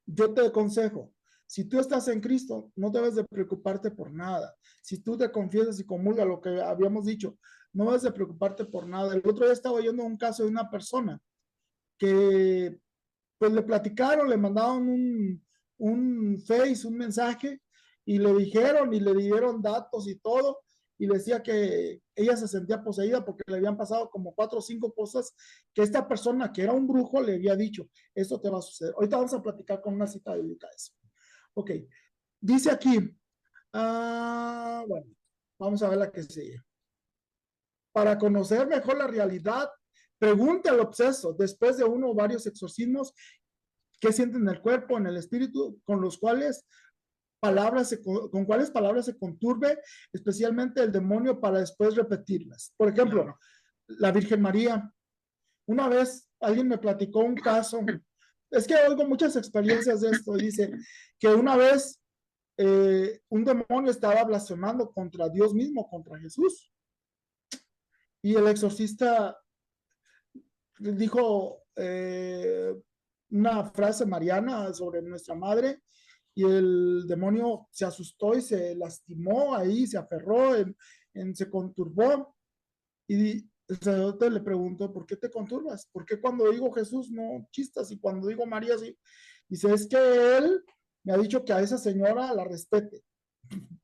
yo te aconsejo, si tú estás en Cristo, no debes de preocuparte por nada. Si tú te confiesas y comulgas, lo que habíamos dicho, no debes de preocuparte por nada. El otro día estaba oyendo un caso de una persona que pues le platicaron, le mandaron un Face, un mensaje, y le dijeron y le dieron datos y todo, y le decía que ella se sentía poseída porque le habían pasado como 4 o 5 cosas que esta persona, que era un brujo, le había dicho: esto te va a suceder. Ahorita vamos a platicar con una cita bíblica de eso. Ok, dice aquí, bueno, vamos a ver la que sigue. Para conocer mejor la realidad, pregunte al obseso, después de uno o varios exorcismos, qué siente en el cuerpo, en el espíritu, con cuáles palabras se conturbe, especialmente el demonio, para después repetirlas. Por ejemplo, la Virgen María. Una vez alguien me platicó un caso, es que oigo muchas experiencias de esto, dice que una vez un demonio estaba blasfemando contra Dios mismo, contra Jesús, y el exorcista dijo una frase mariana sobre nuestra madre, y el demonio se asustó y se lastimó ahí, se aferró, se conturbó, y el sacerdote le preguntó: ¿por qué te conturbas? ¿Por qué cuando digo Jesús no chistas y cuando digo María sí? Dice: es que él me ha dicho que a esa señora la respete.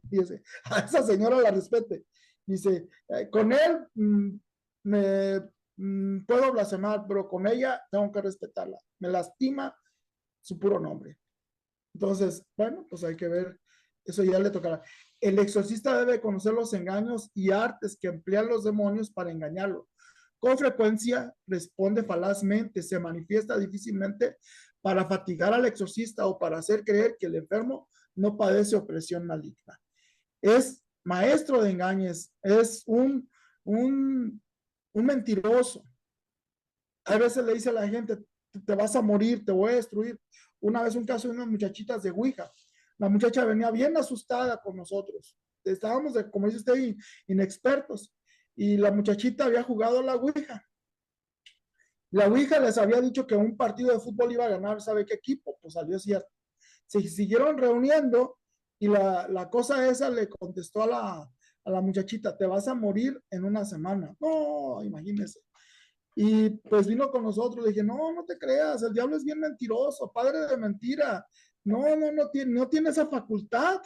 Dice: a esa señora la respete. Dice: con él me puedo blasfemar, pero con ella tengo que respetarla. Me lastima su puro nombre. Entonces, bueno, pues hay que ver, eso ya le tocará. El exorcista debe conocer los engaños y artes que emplean los demonios para engañarlo. Con frecuencia responde falazmente, se manifiesta difícilmente para fatigar al exorcista o para hacer creer que el enfermo no padece opresión maligna. Es maestro de engaños, es un mentiroso. A veces le dice a la gente: te vas a morir, te voy a destruir. Una vez un caso de unas muchachitas de Ouija. La muchacha venía bien asustada con nosotros. Estábamos, como dice usted, inexpertos. Y la muchachita había jugado a la Ouija. La Ouija les había dicho que un partido de fútbol iba a ganar, ¿sabe qué equipo? Pues salió cierto. Se siguieron reuniendo y la cosa esa le contestó a la muchachita: te vas a morir en una semana. No, imagínese. Y pues vino con nosotros, le dije: no, no te creas, el diablo es bien mentiroso, padre de mentira. No tiene esa facultad.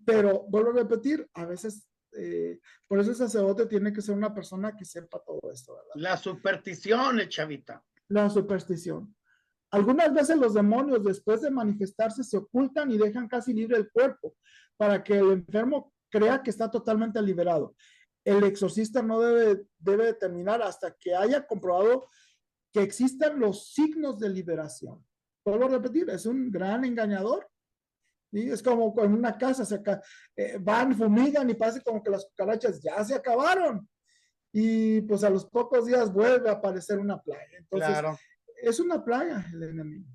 Pero vuelvo a repetir, a veces, por eso el sacerdote tiene que ser una persona que sepa todo esto, ¿verdad? La superstición, chavita. La superstición. Algunas veces los demonios, después de manifestarse, se ocultan y dejan casi libre el cuerpo para que el enfermo crea que está totalmente liberado. El exorcista no debe determinar hasta que haya comprobado que existan los signos de liberación. Vuelvo a repetir, es un gran engañador. ¿Sí? Es como en una casa, van, fumigan y parece como que las cucarachas ya se acabaron. Y pues a los pocos días vuelve a aparecer una plaga. Entonces, Claro. es una plaga el enemigo.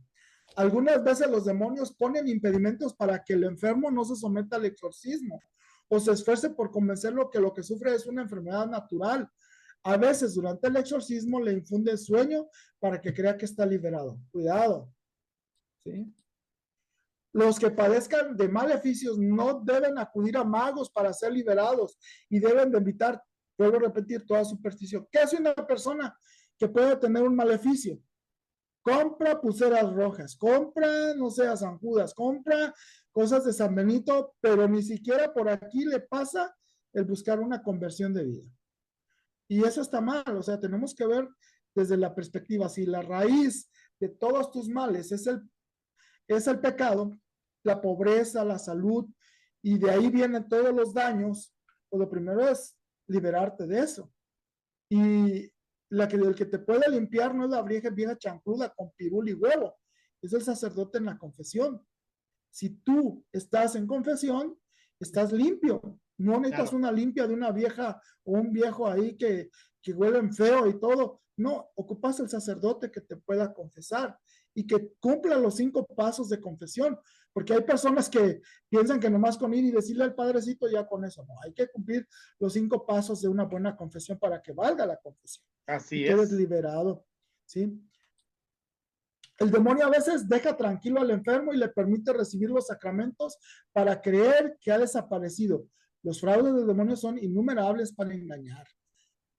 Algunas veces los demonios ponen impedimentos para que el enfermo no se someta al exorcismo o se esfuerce por convencerlo que lo que sufre es una enfermedad natural. A veces durante el exorcismo le infunde sueño para que crea que está liberado. Cuidado. ¿Sí? Los que padezcan de maleficios no deben acudir a magos para ser liberados y deben de evitar, vuelvo a repetir, toda superstición. ¿Qué hace una persona que puede tener un maleficio? Compra pulseras rojas, compra, no sé, a San Judas, compra cosas de San Benito, pero ni siquiera por aquí le pasa el buscar una conversión de vida. Y eso está mal, o sea, tenemos que ver desde la perspectiva, si la raíz de todos tus males es el pecado, la pobreza, la salud, y de ahí vienen todos los daños, pues lo primero es liberarte de eso. Y el que te puede limpiar no es la vieja chancluda con pirul y huevo, es el sacerdote en la confesión. Si tú estás en confesión, estás limpio. No necesitas Claro. una limpia de una vieja o un viejo ahí que huelen feo y todo. No, ocupas el sacerdote que te pueda confesar y que cumpla los 5 pasos de confesión. Porque hay personas que piensan que nomás con ir y decirle al padrecito ya con eso. No, hay que cumplir los 5 pasos de una buena confesión para que valga la confesión y Así quedes es. liberado. ¿Sí? El demonio a veces deja tranquilo al enfermo y le permite recibir los sacramentos para creer que ha desaparecido. Los fraudes del demonio son innumerables para engañar.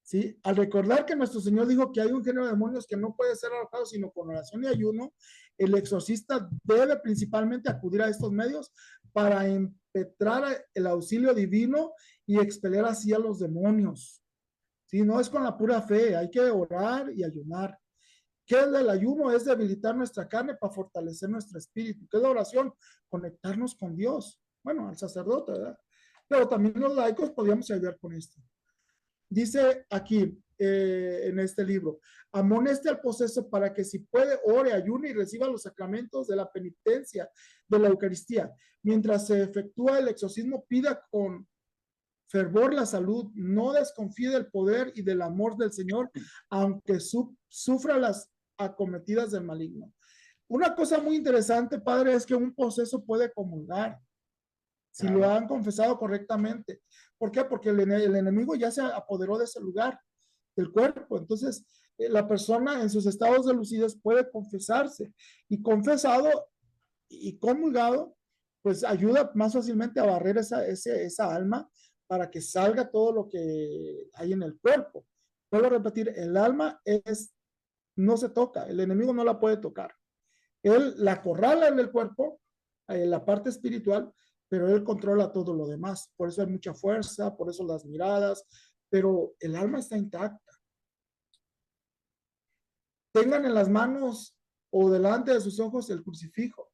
¿Sí? Al recordar que nuestro Señor dijo que hay un género de demonios que no puede ser arrojado sino con oración y ayuno, el exorcista debe principalmente acudir a estos medios para impetrar el auxilio divino y expeler así a los demonios. ¿Sí? No es con la pura fe, hay que orar y ayunar. ¿Qué es el ayuno? Es debilitar nuestra carne para fortalecer nuestro espíritu. ¿Qué es la oración? Conectarnos con Dios. Bueno, al sacerdote, ¿verdad? Pero también los laicos podríamos ayudar con esto. Dice aquí, en este libro, amoneste al poseso para que si puede, ore, ayune y reciba los sacramentos de la penitencia, de la Eucaristía. Mientras se efectúa el exorcismo, pida con fervor la salud, no desconfíe del poder y del amor del Señor, aunque sufra las acometidas del maligno. Una cosa muy interesante, padre, es que un poseso puede comulgar si lo Claro. han confesado correctamente. ¿Por qué? Porque el enemigo ya se apoderó de ese lugar, del cuerpo. Entonces, la persona en sus estados de lucidez puede confesarse y confesado y comulgado, pues ayuda más fácilmente a barrer esa alma para que salga todo lo que hay en el cuerpo. Vuelvo a repetir, el alma no se toca, el enemigo no la puede tocar. Él la acorrala en el cuerpo, en la parte espiritual, pero él controla todo lo demás. Por eso hay mucha fuerza, por eso las miradas, pero el alma está intacta. Tengan en las manos o delante de sus ojos el crucifijo.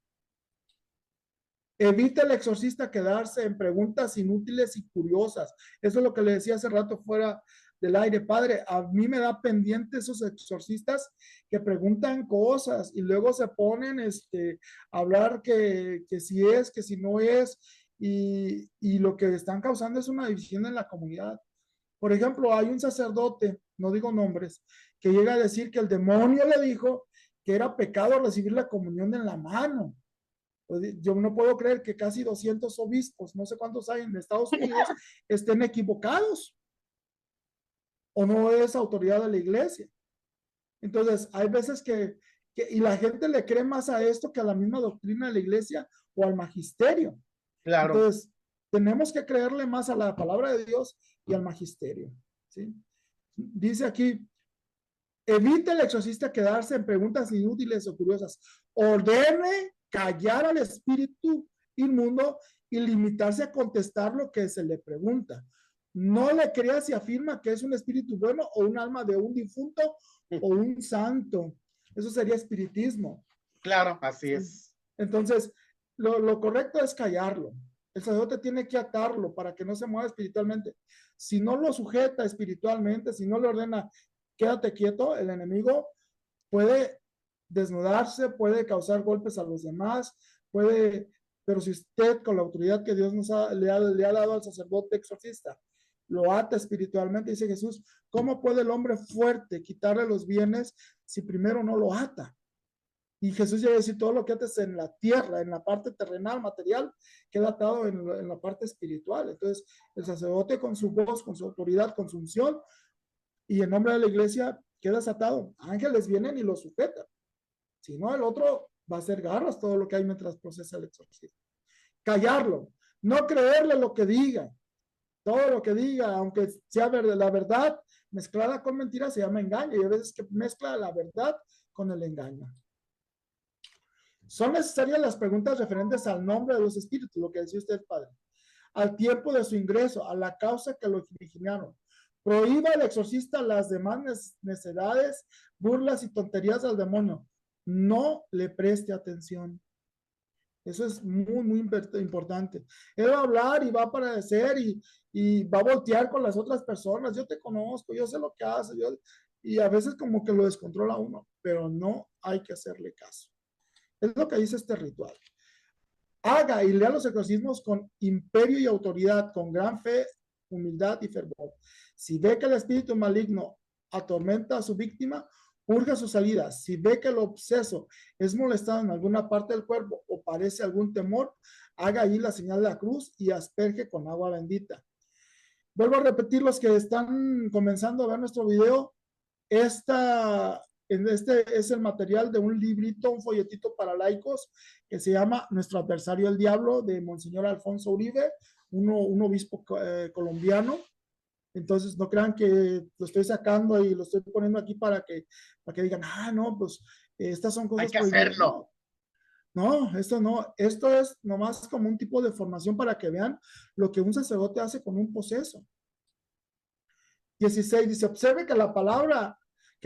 Evita el exorcista quedarse en preguntas inútiles y curiosas. Eso es lo que le decía hace rato fuera del aire. Padre, a mí me da pendiente esos exorcistas que preguntan cosas y luego se ponen a hablar que si es, que si no es, y lo que están causando es una división en la comunidad. Por ejemplo, hay un sacerdote, no digo nombres, que llega a decir que el demonio le dijo que era pecado recibir la comunión en la mano. Yo no puedo creer que casi 200 obispos, no sé cuántos hay en Estados Unidos, estén equivocados o no es autoridad de la iglesia. Entonces, hay veces y la gente le cree más a esto que a la misma doctrina de la iglesia o al magisterio. Claro. Entonces, tenemos que creerle más a la palabra de Dios y al magisterio. ¿Sí? Dice aquí, evite el exorcista quedarse en preguntas inútiles o curiosas. Ordene callar al espíritu inmundo y limitarse a contestar lo que se le pregunta. No le crea si afirma que es un espíritu bueno o un alma de un difunto o un santo. Eso sería espiritismo. Claro, así ¿Sí? es. Entonces, lo correcto es callarlo. El sacerdote tiene que atarlo para que no se mueva espiritualmente. Si no lo sujeta espiritualmente, si no le ordena, quédate quieto, el enemigo puede desnudarse, puede causar golpes a los demás, puede, pero si usted con la autoridad que Dios le ha dado al sacerdote exorcista, lo ata espiritualmente, dice Jesús, ¿cómo puede el hombre fuerte quitarle los bienes si primero no lo ata? Y Jesús llega a decir, todo lo que haces en la tierra, en la parte terrenal, material, queda atado en la parte espiritual. Entonces, el sacerdote con su voz, con su autoridad, con su unción, y en nombre de la iglesia, queda atado. Ángeles vienen y lo sujetan. Si no, el otro va a hacer garras todo lo que hay mientras procesa el exorcismo. Callarlo, no creerle lo que diga. Todo lo que diga, aunque sea la verdad mezclada con mentiras, se llama engaño. Y a veces que mezcla la verdad con el engaño. Son necesarias las preguntas referentes al nombre de los espíritus, lo que decía usted, padre, al tiempo de su ingreso, a la causa que lo originaron. Prohíba al exorcista las demás necedades, burlas y tonterías del demonio. No le preste atención. Eso es muy, muy importante. Él va a hablar y va a aparecer y va a voltear con las otras personas. Yo te conozco, yo sé lo que hace. Y a veces como que lo descontrola uno, pero no hay que hacerle caso. Es lo que dice este ritual. Haga y lea los exorcismos con imperio y autoridad, con gran fe, humildad y fervor. Si ve que el espíritu maligno atormenta a su víctima, purga sus salidas. Si ve que el obseso es molestado en alguna parte del cuerpo o parece algún temor, haga ahí la señal de la cruz y asperge con agua bendita. Vuelvo a repetir, los que están comenzando a ver nuestro video, este es el material de un librito, un folletito para laicos que se llama Nuestro adversario el diablo, de Monseñor Alfonso Uribe, un obispo colombiano. Entonces no crean que lo estoy sacando y lo estoy poniendo aquí para que digan, no, pues estas son Hay cosas que prohibidas. hacerlo. No, esto no, esto es nomás como un tipo de formación para que vean lo que un sacerdote hace con un poseso. 16 dice, observe que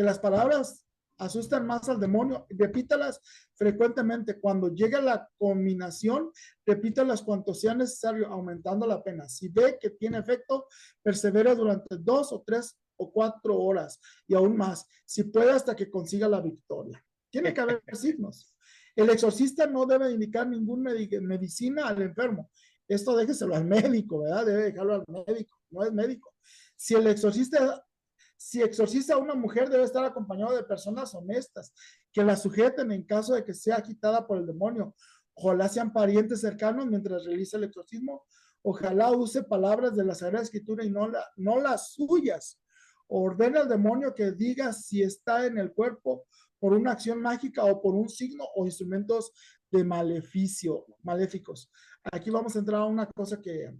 las palabras asustan más al demonio, repítalas frecuentemente. Cuando llegue la combinación, repítalas cuanto sea necesario, aumentando la pena. Si ve que tiene efecto, persevera durante 2 o 3 o 4 horas y aún más, si puede hasta que consiga la victoria. Tiene que haber signos. El exorcista no debe indicar ninguna medicina al enfermo. Esto déjeselo al médico, ¿verdad? Debe dejarlo al médico, no es médico. Si exorciza a una mujer, debe estar acompañado de personas honestas que la sujeten en caso de que sea agitada por el demonio. Ojalá sean parientes cercanos mientras realiza el exorcismo. Ojalá use palabras de la Sagrada Escritura y no las suyas. Ordena al demonio que diga si está en el cuerpo por una acción mágica o por un signo o instrumentos de maléficos. Aquí vamos a entrar a una cosa que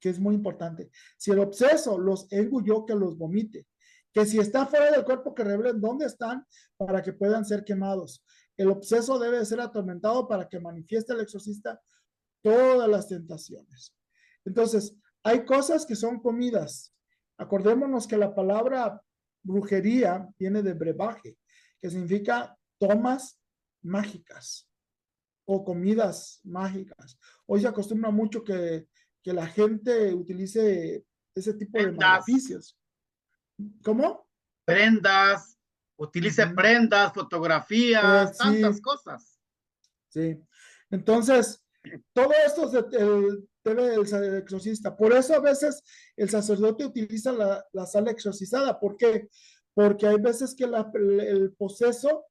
es muy importante. Si el obseso los engulló, que los vomite. Que si está fuera del cuerpo, que revelen dónde están para que puedan ser quemados. El obseso debe ser atormentado para que manifieste el exorcista todas las tentaciones. Entonces, hay cosas que son comidas. Acordémonos que la palabra brujería viene de brebaje, que significa tomas mágicas o comidas mágicas. Hoy se acostumbra mucho que la gente utilice ese tipo de Prendas, maleficios. ¿Cómo? prendas, utilice prendas, fotografías, Sí, tantas cosas. sí. Entonces, todo esto debe el exorcista. Por eso a veces el sacerdote utiliza la sala exorcizada. ¿Por qué? Porque hay veces que el poseso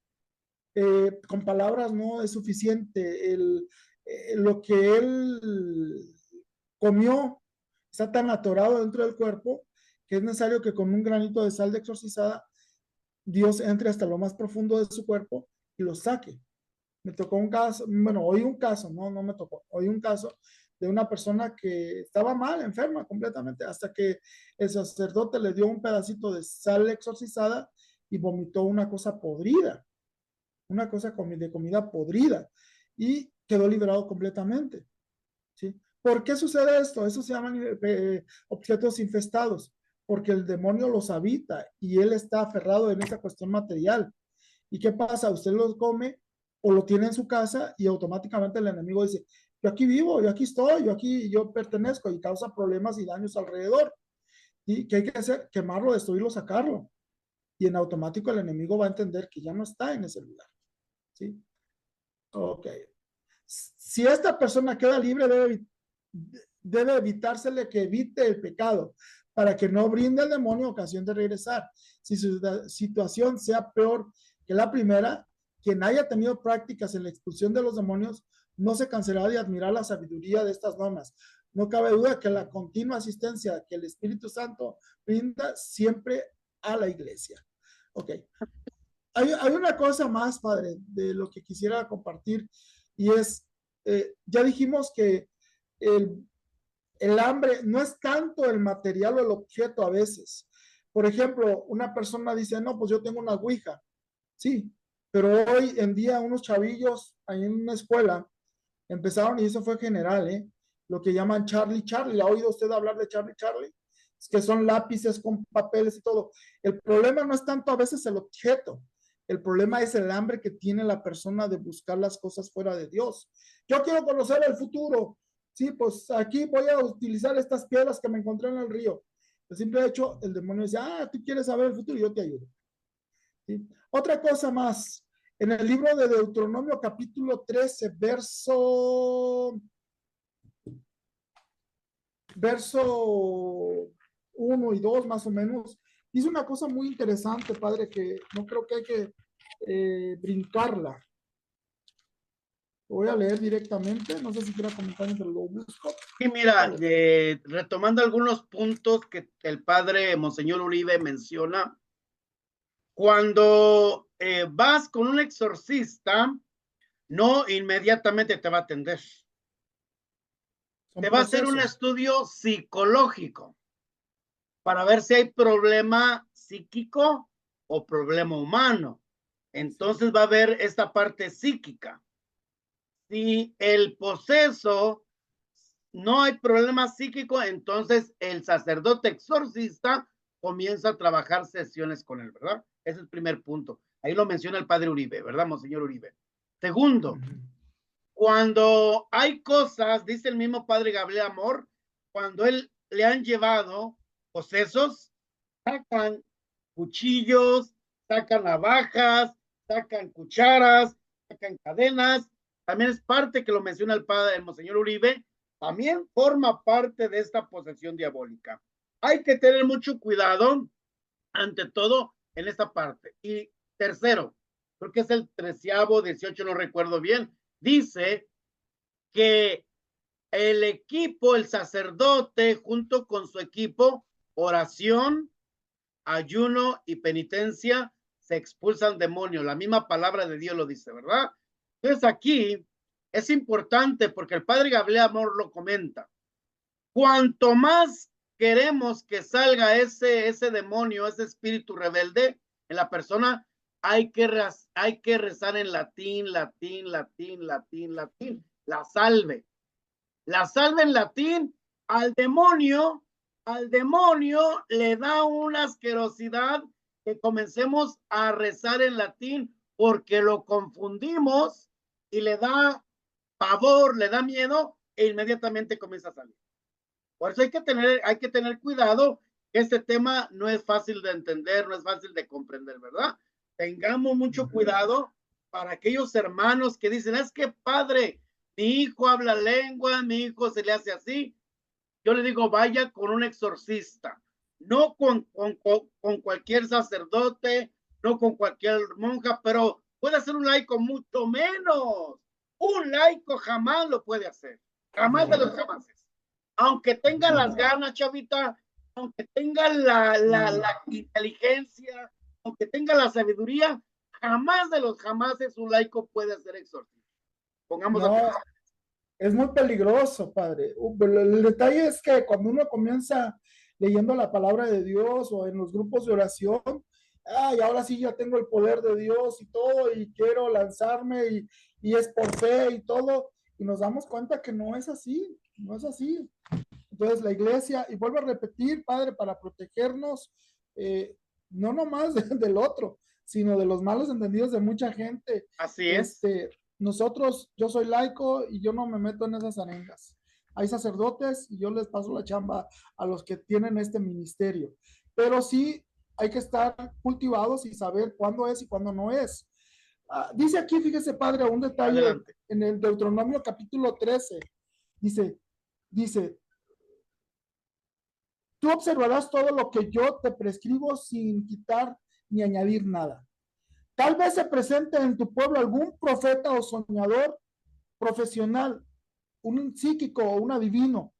con palabras no es suficiente. Lo que él comió está tan atorado dentro del cuerpo que es necesario que con un granito de sal de exorcizada Dios entre hasta lo más profundo de su cuerpo y lo saque. Me tocó un caso, bueno, oí un caso, no me tocó, oí un caso de una persona que estaba mal, enferma completamente, hasta que el sacerdote le dio un pedacito de sal exorcizada y vomitó una cosa de comida podrida y quedó liberado completamente. ¿Sí? ¿Por qué sucede esto? Eso se llaman objetos infestados, porque el demonio los habita y él está aferrado en esa cuestión material. ¿Y qué pasa? Usted lo come o lo tiene en su casa y automáticamente el enemigo dice, yo aquí vivo, yo aquí estoy, yo pertenezco y causa problemas y daños alrededor. ¿Y qué hay que hacer? Quemarlo, destruirlo, sacarlo. Y en automático el enemigo va a entender que ya no está en ese lugar. ¿Sí? Ok. Si esta persona queda libre, debe evitársele que evite el pecado para que no brinde al demonio ocasión de regresar. Si su situación sea peor que la primera, quien haya tenido prácticas en la expulsión de los demonios no se cansará de admirar la sabiduría de estas normas. No cabe duda que la continua asistencia que el Espíritu Santo brinda siempre a la iglesia. Ok. Hay una cosa más, padre, de lo que quisiera compartir y es, ya dijimos que el, el hambre no es tanto el material o el objeto a veces. Por ejemplo, una persona dice, no, pues yo tengo una ouija. Sí, pero hoy en día unos chavillos ahí en una escuela empezaron, y eso fue general, lo que llaman Charlie Charlie. ¿Ha oído usted hablar de Charlie Charlie? Es que son lápices con papeles y todo. El problema no es tanto a veces el objeto, el problema es el hambre que tiene la persona de buscar las cosas fuera de Dios. Yo quiero conocer el futuro. Sí, pues aquí voy a utilizar estas piedras que me encontré en el río. El simple hecho, el demonio dice, tú quieres saber el futuro, yo te ayudo. ¿Sí? Otra cosa más, en el libro de Deuteronomio capítulo 13, verso 1 y 2 más o menos, dice una cosa muy interesante, padre, que no creo que hay que brincarla. Lo voy a leer directamente, no sé si quiera comentar mientras lo busco. Y mira, retomando algunos puntos que el padre Monseñor Uribe menciona, cuando vas con un exorcista, no inmediatamente te va a atender. Te va a hacer un estudio psicológico para ver si hay problema psíquico o problema humano. Entonces va a haber esta parte psíquica. Si el poseso no hay problema psíquico, entonces el sacerdote exorcista comienza a trabajar sesiones con él, ¿verdad? Ese es el primer punto. Ahí lo menciona el padre Uribe, ¿verdad, Monseñor Uribe? Segundo, cuando hay cosas, dice el mismo padre Gabriel Amor, cuando él le han llevado posesos, sacan cuchillos, sacan navajas, sacan cucharas, sacan cadenas. También es parte que lo menciona el padre, el Monseñor Uribe, también forma parte de esta posesión diabólica. Hay que tener mucho cuidado, ante todo, en esta parte. Y tercero, creo que es el 13º, 18, no recuerdo bien, dice que el equipo, el sacerdote, junto con su equipo, oración, ayuno y penitencia, se expulsan demonios. La misma palabra de Dios lo dice, ¿verdad? Entonces aquí es importante porque el padre Gabriel Amor lo comenta. Cuanto más queremos que salga ese demonio, ese espíritu rebelde en la persona, hay que rezar en latín, latín, latín, latín, latín. La salve en latín al demonio le da una asquerosidad que comencemos a rezar en latín porque lo confundimos y le da pavor, le da miedo e inmediatamente comienza a salir. Por eso hay que tener cuidado, que este tema no es fácil de entender, no es fácil de comprender, ¿verdad? Tengamos mucho cuidado para aquellos hermanos que dicen, es que padre, mi hijo habla lengua, mi hijo se le hace así. Yo le digo, vaya con un exorcista, no con cualquier sacerdote, no con cualquier monja, pero puede ser un laico mucho menos. Un laico jamás lo puede hacer, jamás de los jamases. Aunque tenga las ganas, chavita, aunque tenga la inteligencia, aunque tenga la sabiduría, jamás de los jamases un laico puede hacer exorcismo. Pongamos no, atención. es muy peligroso, padre. El detalle es que cuando uno comienza leyendo la palabra de Dios o en los grupos de oración, y ahora sí ya tengo el poder de Dios y todo, y quiero lanzarme y es por fe y todo, y nos damos cuenta que no es así, no es así. Entonces la iglesia, y vuelvo a repetir, padre, para protegernos, no nomás del otro, sino de los malos entendidos de mucha gente. Así es. Nosotros, yo soy laico y yo no me meto en esas arengas. Hay sacerdotes y yo les paso la chamba a los que tienen este ministerio. Pero sí hay que estar cultivados y saber cuándo es y cuándo no es. Dice aquí, fíjese, padre, un detalle. Adelante. En el Deuteronomio capítulo 13. Dice, tú observarás todo lo que yo te prescribo sin quitar ni añadir nada. Tal vez se presente en tu pueblo algún profeta o soñador profesional, un psíquico o un adivino,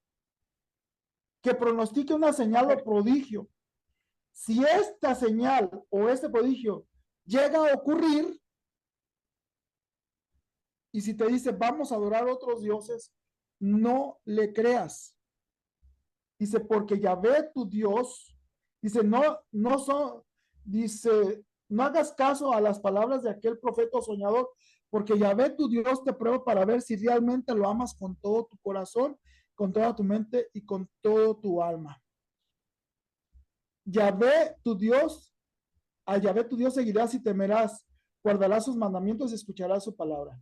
que pronostique una señal o prodigio. Si esta señal o este prodigio llega a ocurrir, y si te dice vamos a adorar a otros dioses, no le creas. Dice, porque Yahvé tu Dios, dice, no hagas caso a las palabras de aquel profeta o soñador, porque Yahvé tu Dios te prueba para ver si realmente lo amas con todo tu corazón, con toda tu mente y con todo tu alma. Yahvé tu Dios, a Yahvé tu Dios seguirás y temerás, guardarás sus mandamientos y escucharás su palabra.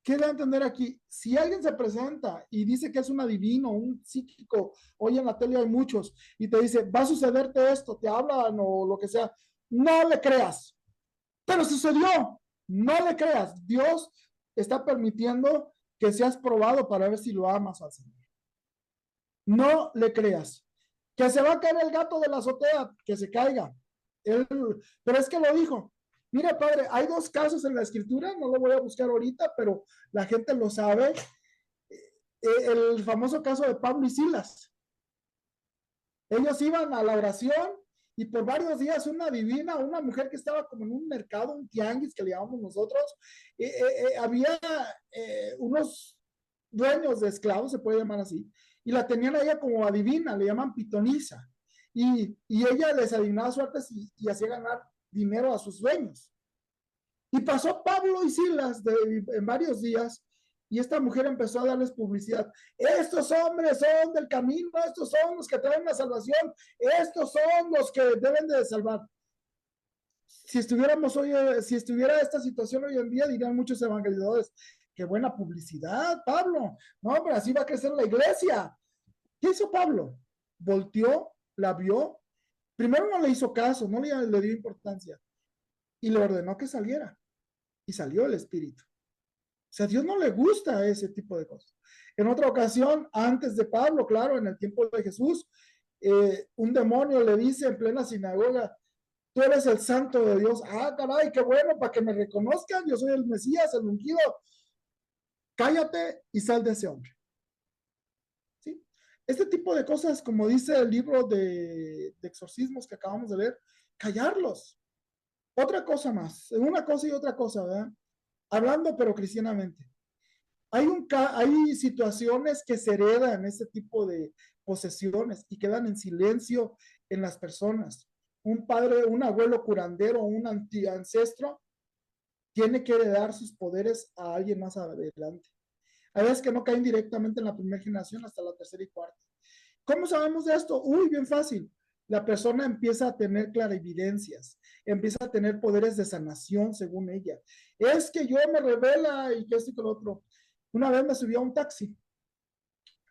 ¿Qué da a entender aquí? Si alguien se presenta y dice que es un adivino, un psíquico, hoy en la tele hay muchos, y te dice, va a sucederte esto, te hablan o lo que sea, no le creas. Pero sucedió, no le creas. Dios está permitiendo que seas probado para ver si lo amas al Señor. No le creas. Que se va a caer el gato de la azotea, que se caiga. Pero es que lo dijo. Mira, padre, hay dos casos en la escritura, no lo voy a buscar ahorita, pero la gente lo sabe. El famoso caso de Pablo y Silas. Ellos iban a la oración y por varios días una divina, una mujer que estaba como en un mercado, un tianguis que le llamamos nosotros, había unos dueños de esclavos, se puede llamar así, y la tenían a ella como adivina, le llaman pitonisa, y ella les adivinaba suertes y hacía ganar dinero a sus dueños. Y pasó Pablo y Silas en varios días, y esta mujer empezó a darles publicidad. Estos hombres son del camino, estos son los que traen la salvación, estos son los que deben de salvar. Si estuviera esta situación hoy en día, dirían muchos evangelizadores, qué buena publicidad, Pablo. No, pero así va a crecer la iglesia. ¿Qué hizo Pablo? Volteó, la vio. Primero no le hizo caso, no le dio importancia. Y le ordenó que saliera. Y salió el espíritu. O sea, a Dios no le gusta ese tipo de cosas. En otra ocasión, antes de Pablo, claro, en el tiempo de Jesús, un demonio le dice en plena sinagoga, tú eres el santo de Dios. Ah, caray, qué bueno, para que me reconozcan, yo soy el Mesías, el ungido. Cállate y sal de ese hombre. ¿Sí? Este tipo de cosas, como dice el libro de exorcismos que acabamos de leer, callarlos. Otra cosa más, una cosa y otra cosa, ¿verdad? Hablando pero cristianamente. Hay situaciones que se heredan este tipo de posesiones y quedan en silencio en las personas. Un padre, un abuelo curandero, un ancestro tiene que heredar sus poderes a alguien más adelante. Hay veces que no caen directamente en la primera generación hasta la tercera y cuarta. ¿Cómo sabemos de esto? Uy, bien fácil. La persona empieza a tener clarividencias, empieza a tener poderes de sanación según ella. Es que yo me revela y que esto y que lo otro. Una vez me subí a un taxi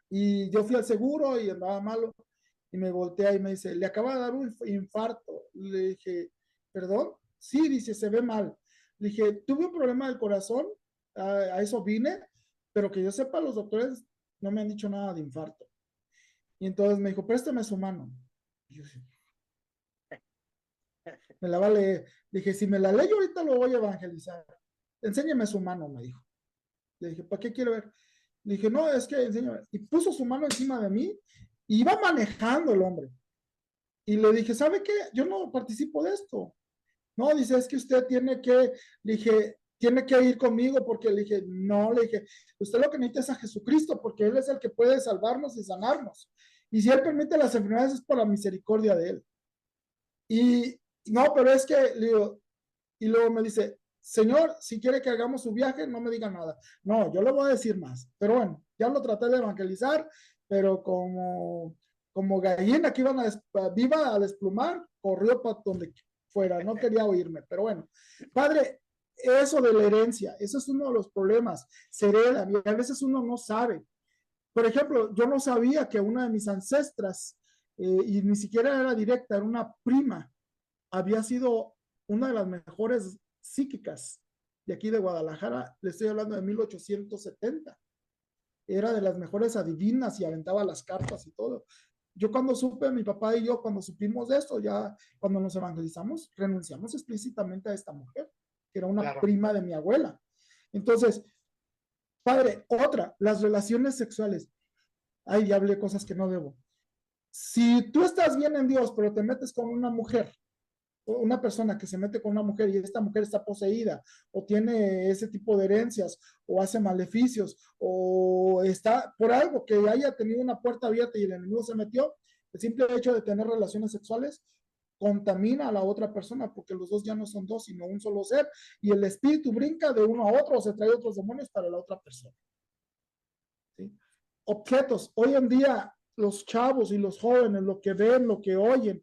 y yo fui al seguro y andaba malo y me voltea y me dice, le acaba de dar un infarto. Le dije, ¿perdón? Sí, dice, se ve mal. Le dije, tuve un problema del corazón, a eso vine, pero que yo sepa, los doctores no me han dicho nada de infarto. Y entonces me dijo, préstame su mano. Y yo dije, me la va a leer. Dije, si me la leo ahorita lo voy a evangelizar. Enséñame su mano, me dijo. Le dije, ¿para qué quiero ver? Le dije, no, es que enséñame. Y puso su mano encima de mí y iba manejando el hombre. Y le dije, ¿sabe qué? Yo no participo de esto. No, dice, es que usted tiene que, le dije, tiene que ir conmigo porque le dije, no, le dije, usted lo que necesita es a Jesucristo porque Él es el que puede salvarnos y sanarnos. Y si Él permite las enfermedades es por la misericordia de Él. Y no, pero es que, le digo, y luego me dice, Señor, si quiere que hagamos su viaje, no me diga nada. No, yo le voy a decir más. Pero bueno, ya lo traté de evangelizar, pero como gallina que iba a desplumar, corrió para donde fuera, no quería oírme, pero bueno. Padre, eso de la herencia, eso es uno de los problemas, se hereda, y a veces uno no sabe. Por ejemplo, yo no sabía que una de mis ancestras, y ni siquiera era directa, era una prima, había sido una de las mejores psíquicas de aquí de Guadalajara, le estoy hablando de 1870. Era de las mejores adivinas y aventaba las cartas y todo. Yo cuando supe, mi papá y yo, cuando supimos de esto, ya cuando nos evangelizamos, renunciamos explícitamente a esta mujer, que era una Claro. prima de mi abuela. Entonces, padre, otra, las relaciones sexuales. Ay, ya hablé cosas que no debo. Si tú estás bien en Dios, pero te metes con una mujer, una persona que se mete con una mujer y esta mujer está poseída o tiene ese tipo de herencias o hace maleficios o está por algo que haya tenido una puerta abierta y el enemigo se metió, el simple hecho de tener relaciones sexuales contamina a la otra persona porque los dos ya no son dos, sino un solo ser y el espíritu brinca de uno a otro o se trae otros demonios para la otra persona. ¿Sí? Objetos. Hoy en día los chavos y los jóvenes, lo que ven, lo que oyen,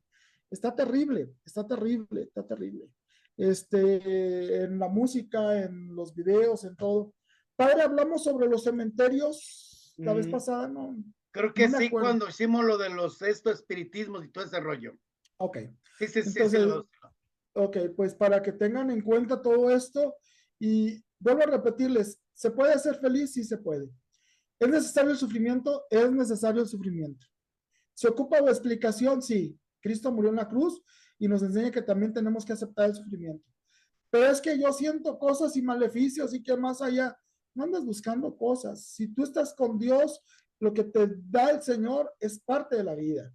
está terrible, está terrible, está terrible. En la música, en los videos, en todo. Padre, hablamos sobre los cementerios la vez pasada, no, Creo que no me sí, acuerdo. cuando hicimos lo de los espiritismos y todo ese rollo. Ok, Sí, sí, sí, sí, entonces, ok, pues para que tengan en cuenta todo esto y vuelvo a repetirles, ¿se puede ser feliz? Sí se puede. ¿Es necesario el sufrimiento? Es necesario el sufrimiento. ¿Se ocupa de explicación? Sí. Cristo murió en la cruz y nos enseña que también tenemos que aceptar el sufrimiento. Pero es que yo siento cosas y maleficios y que más allá, no andas buscando cosas. Si tú estás con Dios, lo que te da el Señor es parte de la vida.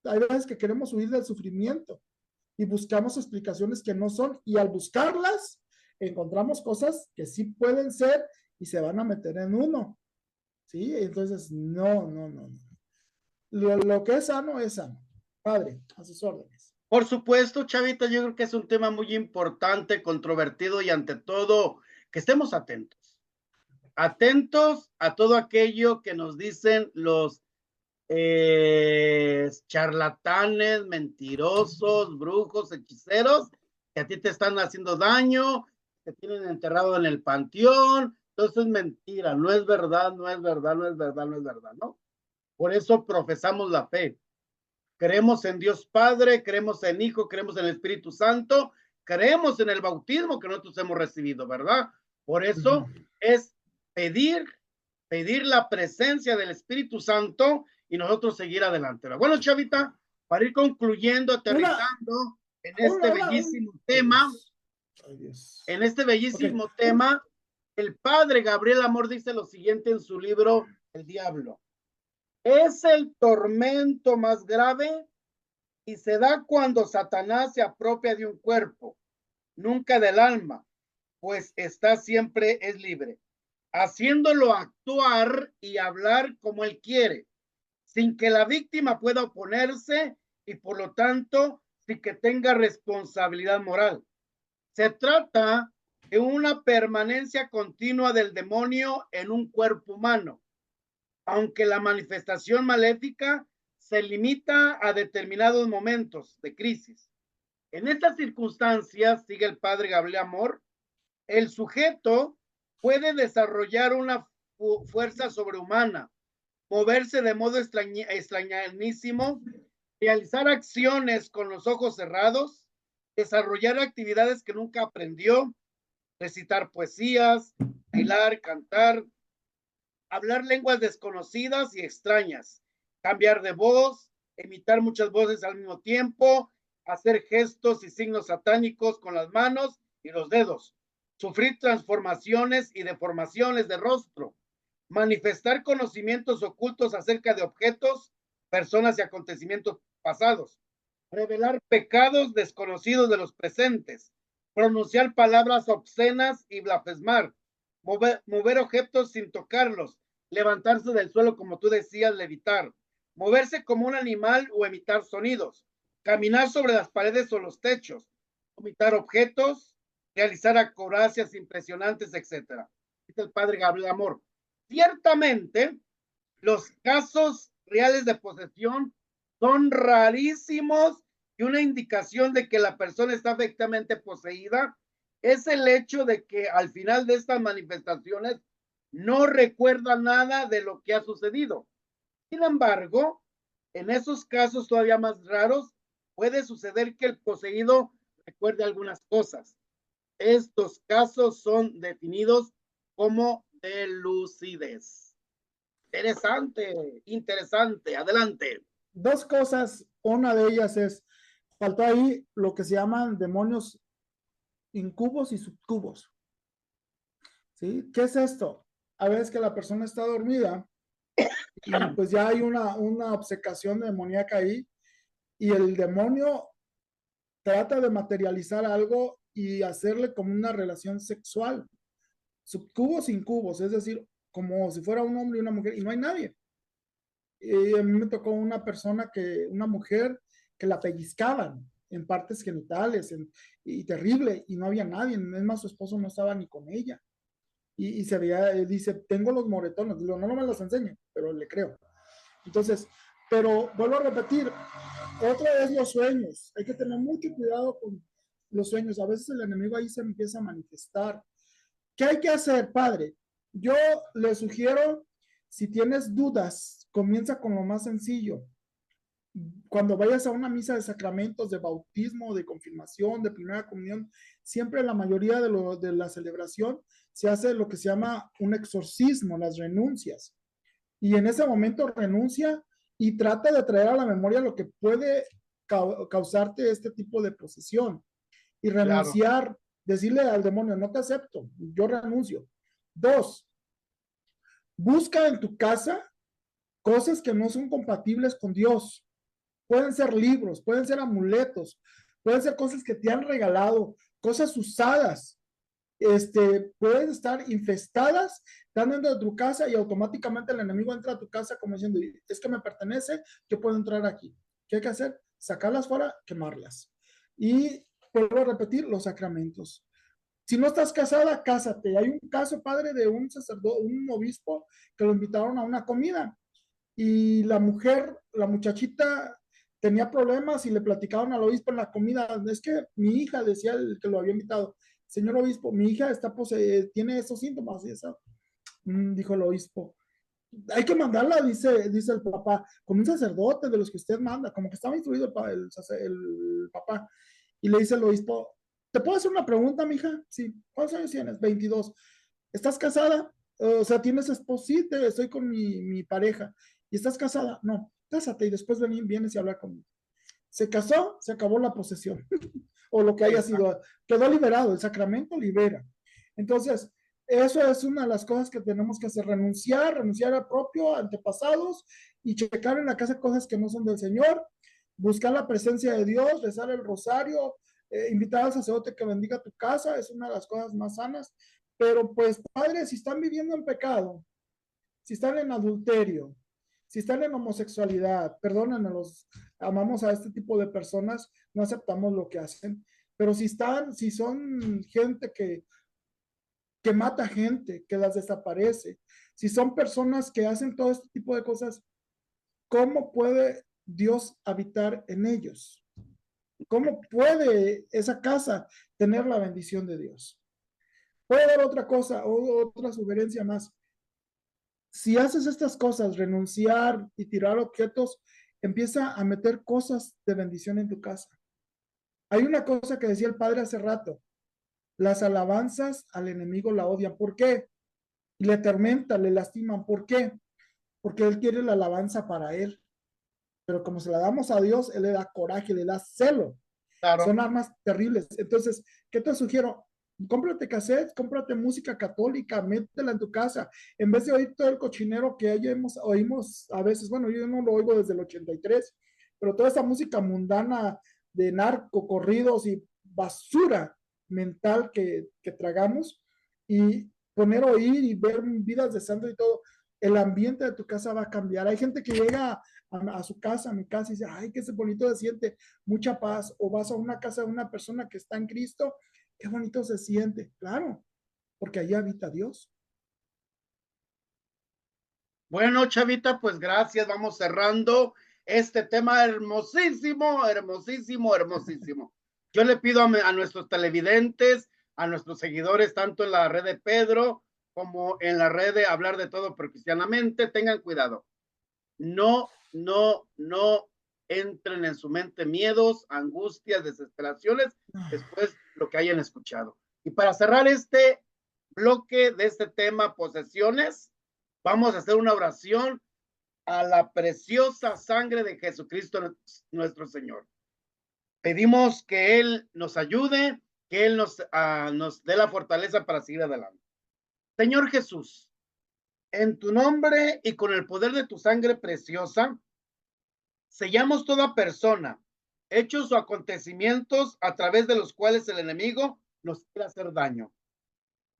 Hay veces que queremos huir del sufrimiento y buscamos explicaciones que no son y al buscarlas encontramos cosas que sí pueden ser y se van a meter en uno. ¿Sí? Entonces, no, no, no, no. Lo que es sano. Padre, a sus órdenes. por supuesto, Chavita, yo creo que es un tema muy importante, controvertido y ante todo, que estemos atentos. Atentos a todo aquello que nos dicen los charlatanes, mentirosos, brujos, hechiceros, que a ti te están haciendo daño, te tienen enterrado en el panteón. Entonces es mentira, no es verdad, no es verdad, no es verdad, no es verdad, ¿no? Por eso profesamos la fe. Creemos en Dios Padre, creemos en Hijo, creemos en el Espíritu Santo, creemos en el bautismo que nosotros hemos recibido, ¿verdad? Por eso es pedir, pedir la presencia del Espíritu Santo y nosotros seguir adelante. Bueno, Chavita, para ir concluyendo, Una, aterrizando en este bellísimo ay tema, Dios, ay Dios. en este Ok, bellísimo tema, el padre Gabriel Amor dice lo siguiente en su libro El Diablo. Es el tormento más grave y se da cuando Satanás se apropia de un cuerpo, nunca del alma, pues está siempre es libre, haciéndolo actuar y hablar como él quiere, sin que la víctima pueda oponerse y por lo tanto sin que tenga responsabilidad moral. Se trata de una permanencia continua del demonio en un cuerpo humano, aunque la manifestación maléfica se limita a determinados momentos de crisis. En estas circunstancias, sigue el padre Gabriel Amor, el sujeto puede desarrollar una fuerza sobrehumana, moverse de modo extrañísimo, realizar acciones con los ojos cerrados, desarrollar actividades que nunca aprendió, recitar poesías, bailar, cantar, hablar lenguas desconocidas y extrañas, cambiar de voz, imitar muchas voces al mismo tiempo, hacer gestos y signos satánicos con las manos y los dedos, sufrir transformaciones y deformaciones de rostro, manifestar conocimientos ocultos acerca de objetos, personas y acontecimientos pasados, revelar pecados desconocidos de los presentes, pronunciar palabras obscenas y blasfemar, mover objetos sin tocarlos, levantarse del suelo como tú decías, levitar, moverse como un animal o emitar sonidos, caminar sobre las paredes o los techos, vomitar objetos, realizar acrobacias impresionantes, etcétera. Dice el padre Gabriel Amor. Ciertamente, los casos reales de posesión son rarísimos Y una indicación de que la persona está efectivamente poseída es el hecho de que al final de estas manifestaciones no recuerda nada de lo que ha sucedido. Sin embargo, en esos casos todavía más raros, puede suceder que el poseído recuerde algunas cosas. Estos casos son definidos como de lucidez. Interesante, interesante. Adelante. Dos cosas, una de ellas es, faltó ahí lo que se llaman demonios incubos y subcubos. ¿Sí? ¿Qué es esto? A veces que la persona está dormida y pues ya hay una obcecación demoníaca ahí y el demonio trata de materializar algo y hacerle como una relación sexual, subcubos, incubos, es decir, como si fuera un hombre y una mujer y no hay nadie. Y a mí me tocó una mujer que la pellizcaban en partes genitales y terrible y no había nadie, es más, su esposo no estaba ni con ella. Y se veía, dice, tengo los moretones, digo, no, no me los enseñe, pero le creo. Entonces, pero vuelvo a repetir, otra vez los sueños, hay que tener mucho cuidado con los sueños, a veces el enemigo ahí se empieza a manifestar. ¿Qué hay que hacer, padre? Yo le sugiero, si tienes dudas, comienza con lo más sencillo. Cuando vayas a una misa de sacramentos, de bautismo, de confirmación, de primera comunión, siempre la mayoría de la celebración se hace lo que se llama un exorcismo, las renuncias. Y en ese momento renuncia y trata de traer a la memoria lo que puede causarte este tipo de posesión. Y Claro. renunciar, decirle al demonio, no te acepto, yo renuncio. Dos, busca en tu casa cosas que no son compatibles con Dios. Pueden ser libros, pueden ser amuletos, pueden ser cosas que te han regalado, cosas usadas. Pueden estar infestadas, están dentro de tu casa y automáticamente el enemigo entra a tu casa como diciendo, es que me pertenece, yo puedo entrar aquí. ¿Qué hay que hacer? Sacarlas fuera, quemarlas. Y vuelvo a repetir, los sacramentos. Si no estás casada, cásate. Hay un caso, padre, de un sacerdote, un obispo, que lo invitaron a una comida y la mujer, la muchachita tenía problemas y le platicaron al obispo en la comida, es que mi hija, decía el que lo había invitado, señor obispo, mi hija tiene esos síntomas y eso. Dijo el obispo, hay que mandarla, dice el papá, con un sacerdote de los que usted manda, como que estaba instruido el papá. Y le dice el obispo, ¿te puedo hacer una pregunta, mija? Sí. ¿Cuántos años tienes? 22. ¿Estás casada? O sea, ¿tienes esposo? Sí, estoy con mi pareja. ¿Y estás casada? No. Cásate y después vienes y hablar conmigo. Se casó, se acabó la posesión. O lo que haya sido. Quedó liberado, el sacramento libera. Entonces, eso es una de las cosas que tenemos que hacer, renunciar a propio, antepasados y checar en la casa cosas que no son del Señor, buscar la presencia de Dios, rezar el rosario, invitar al sacerdote que bendiga tu casa, es una de las cosas más sanas. Pero pues, padres, si están viviendo en pecado, si están en adulterio, si están en homosexualidad, perdónenme, los amamos a este tipo de personas, no aceptamos lo que hacen, pero si son gente que mata gente, que las desaparece, si son personas que hacen todo este tipo de cosas, ¿cómo puede Dios habitar en ellos? ¿Cómo puede esa casa tener la bendición de Dios? Voy a dar otra cosa, otra sugerencia más. Si haces estas cosas, renunciar y tirar objetos, empieza a meter cosas de bendición en tu casa. Hay una cosa que decía el padre hace rato, las alabanzas al enemigo la odian. ¿Por qué? Y le atormentan, le lastiman. ¿Por qué? Porque él quiere la alabanza para él. Pero como se la damos a Dios, él le da coraje, le da celo. Claro. Son armas terribles. Entonces, ¿qué te sugiero? Cómprate cassettes, cómprate música católica, métela en tu casa. En vez de oír todo el cochinero que oímos a veces, bueno, yo no lo oigo desde el 83, pero toda esa música mundana de narco, corridos y basura mental que tragamos y poner a oír y ver vidas de santo y todo, el ambiente de tu casa va a cambiar. Hay gente que llega a su casa, a mi casa, y dice, ay, qué bonito se siente, mucha paz. O vas a una casa de una persona que está en Cristo, qué bonito se siente. Claro, porque allí habita Dios. Bueno, Chavita, pues gracias. Vamos cerrando. este tema hermosísimo, hermosísimo, hermosísimo. Yo le pido a nuestros televidentes, a nuestros seguidores, tanto en la red de Pedro como en la red de Hablar de Todo pero Cristianamente, tengan cuidado. No entren en su mente miedos, angustias, desesperaciones, después lo que hayan escuchado. Y para cerrar este bloque de este tema, posesiones, vamos a hacer una oración a la preciosa sangre de Jesucristo nuestro Señor. Pedimos que Él nos ayude, que Él nos dé la fortaleza para seguir adelante. Señor Jesús, en tu nombre y con el poder de tu sangre preciosa, sellamos toda persona, hechos o acontecimientos a través de los cuales el enemigo nos quiere hacer daño.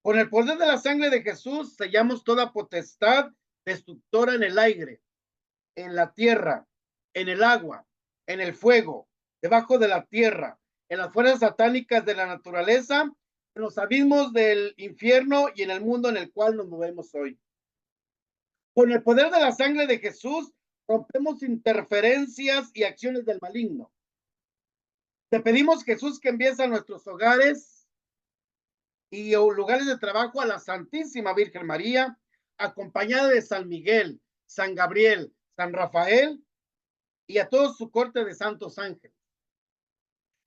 Con el poder de la sangre de Jesús, sellamos toda potestad destructora en el aire, en la tierra, en el agua, en el fuego, debajo de la tierra, en las fuerzas satánicas de la naturaleza, en los abismos del infierno y en el mundo en el cual nos movemos hoy. Con el poder de la sangre de Jesús, rompemos interferencias y acciones del maligno. Te pedimos, Jesús, que envíes a nuestros hogares y lugares de trabajo a la Santísima Virgen María, acompañada de San Miguel, San Gabriel, San Rafael y a todo su corte de santos ángeles.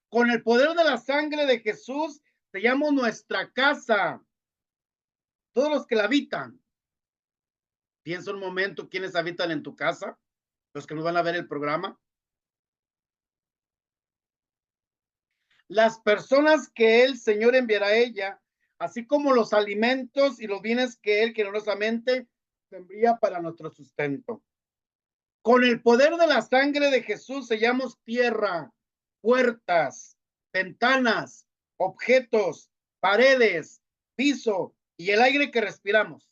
Con el poder de la sangre de Jesús, sellamos nuestra casa, todos los que la habitan. Piensa un momento quiénes habitan en tu casa, los que nos van a ver el programa. Las personas que el Señor enviará a ella, así como los alimentos y los bienes que Él generosamente envía para nuestro sustento. Con el poder de la sangre de Jesús sellamos tierra, puertas, ventanas, objetos, paredes, piso y el aire que respiramos.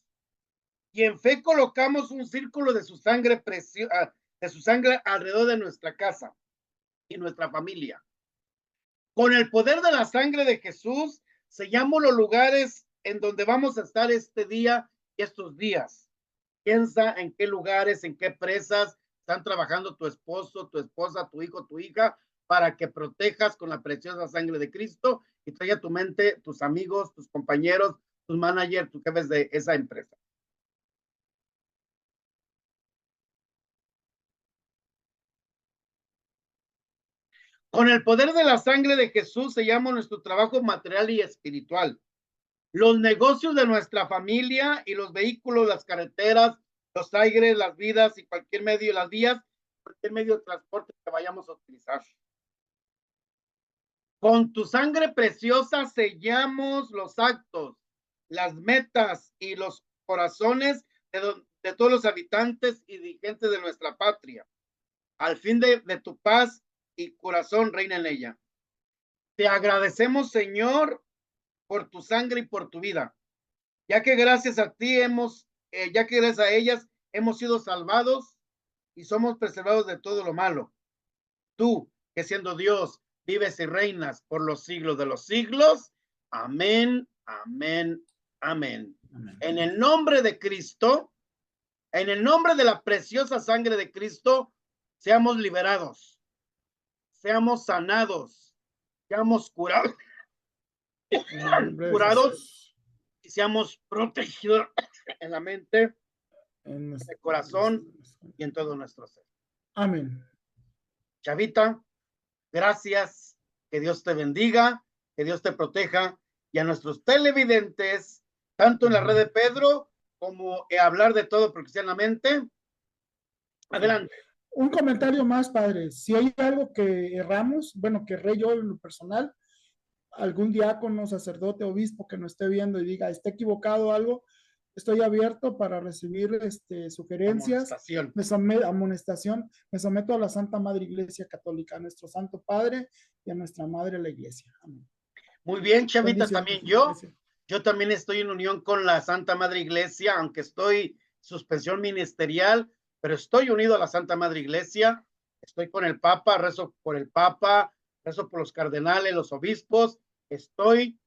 Y en fe colocamos un círculo de su sangre preciosa, de su sangre alrededor de nuestra casa y nuestra familia. Con el poder de la sangre de Jesús, sellamos los lugares en donde vamos a estar este día y estos días. Piensa en qué lugares, en qué presas están trabajando tu esposo, tu esposa, tu hijo, tu hija, para que protejas con la preciosa sangre de Cristo y traiga a tu mente tus amigos, tus compañeros, tus managers, tus jefes de esa empresa. Con el poder de la sangre de Jesús sellamos nuestro trabajo material y espiritual, los negocios de nuestra familia y los vehículos, las carreteras, los aires, las vidas y cualquier medio, las vías, cualquier medio de transporte que vayamos a utilizar. Con tu sangre preciosa sellamos los actos, las metas y los corazones de todos los habitantes y dirigentes de nuestra patria, al fin de tu paz y corazón reina en ella. Te agradecemos, Señor, por tu sangre y por tu vida, ya que gracias a ti ya que gracias a ellas hemos sido salvados y somos preservados de todo lo malo. Tú, que siendo Dios, vives y reinas por los siglos de los siglos. Amén, amén, amén. Amén. En el nombre de Cristo, en el nombre de la preciosa sangre de Cristo, seamos liberados, seamos sanados, seamos curados, y seamos protegidos en la mente, en el corazón y en todo nuestro ser. Amén. Chavita, gracias, que Dios te bendiga, que Dios te proteja, y a nuestros televidentes, tanto en la red de Pedro como Hablar de Todo Cristianamente. Adelante. Un comentario más, padre. Si hay algo que erramos, bueno, que erré yo en lo personal, algún diácono, sacerdote, obispo que nos esté viendo y diga, está equivocado algo, estoy abierto para recibir sugerencias, amonestación. Me someto a la Santa Madre Iglesia Católica, a nuestro Santo Padre y a nuestra Madre la Iglesia. Amén. Muy bien, Chavita, también yo también estoy en unión con la Santa Madre Iglesia, aunque estoy suspensión ministerial, pero estoy unido a la Santa Madre Iglesia, estoy con el Papa, rezo por el Papa, rezo por los cardenales, los obispos, estoy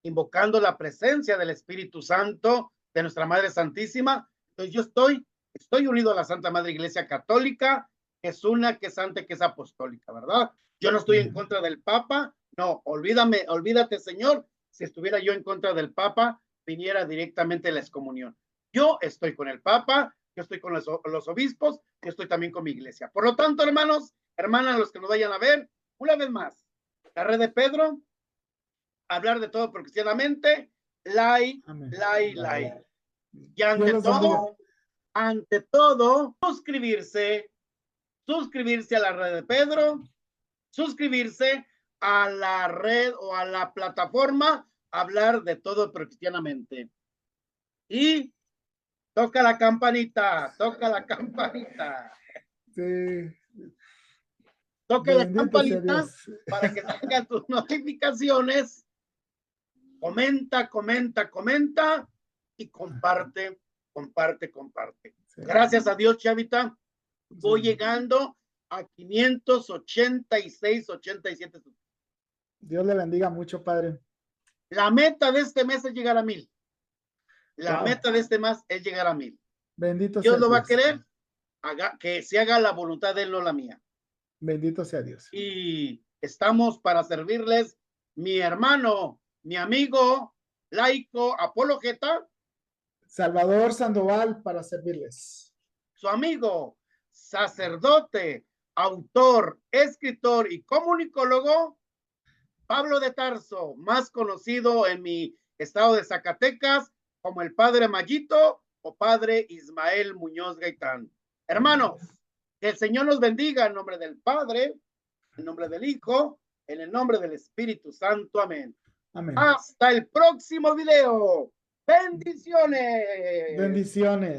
invocando la presencia del Espíritu Santo, de nuestra Madre Santísima. Entonces yo estoy unido a la Santa Madre Iglesia Católica, es una, que es santa, que es apostólica, ¿verdad? Yo no estoy en contra del Papa, no, olvídate, Señor, si estuviera yo en contra del Papa, viniera directamente la excomunión. Yo estoy con el Papa, yo estoy con los obispos, yo estoy también con mi iglesia. Por lo tanto, hermanos, hermanas, los que nos vayan a ver, una vez más, la red de Pedro, hablar de todo cristianamente, like. Y ante todo, suscribirse a la red de Pedro, suscribirse a la red o a la plataforma, hablar de todo cristianamente. Y toca la campanita. Sí. Toca la campanita para que tengan tus notificaciones. Comenta y comparte. Sí. Gracias a Dios, Chavita, voy llegando a 586, 87. Dios le bendiga mucho, padre. La meta de este mes es llegar a 1000. Meta de este mes es llegar a 1000. Bendito Dios lo va a querer, que se haga la voluntad de él, no la mía. Bendito sea Dios. Y estamos para servirles, mi hermano, mi amigo, laico, apologeta, Salvador Sandoval, para servirles. Su amigo, sacerdote, autor, escritor y comunicólogo, Pablo de Tarso, más conocido en mi estado de Zacatecas como el Padre Mayito o Padre Ismael Muñoz Gaitán. Hermanos, que el Señor nos bendiga en nombre del Padre, en nombre del Hijo, en el nombre del Espíritu Santo. Amén. Amén. Hasta el próximo video. Bendiciones. Bendiciones.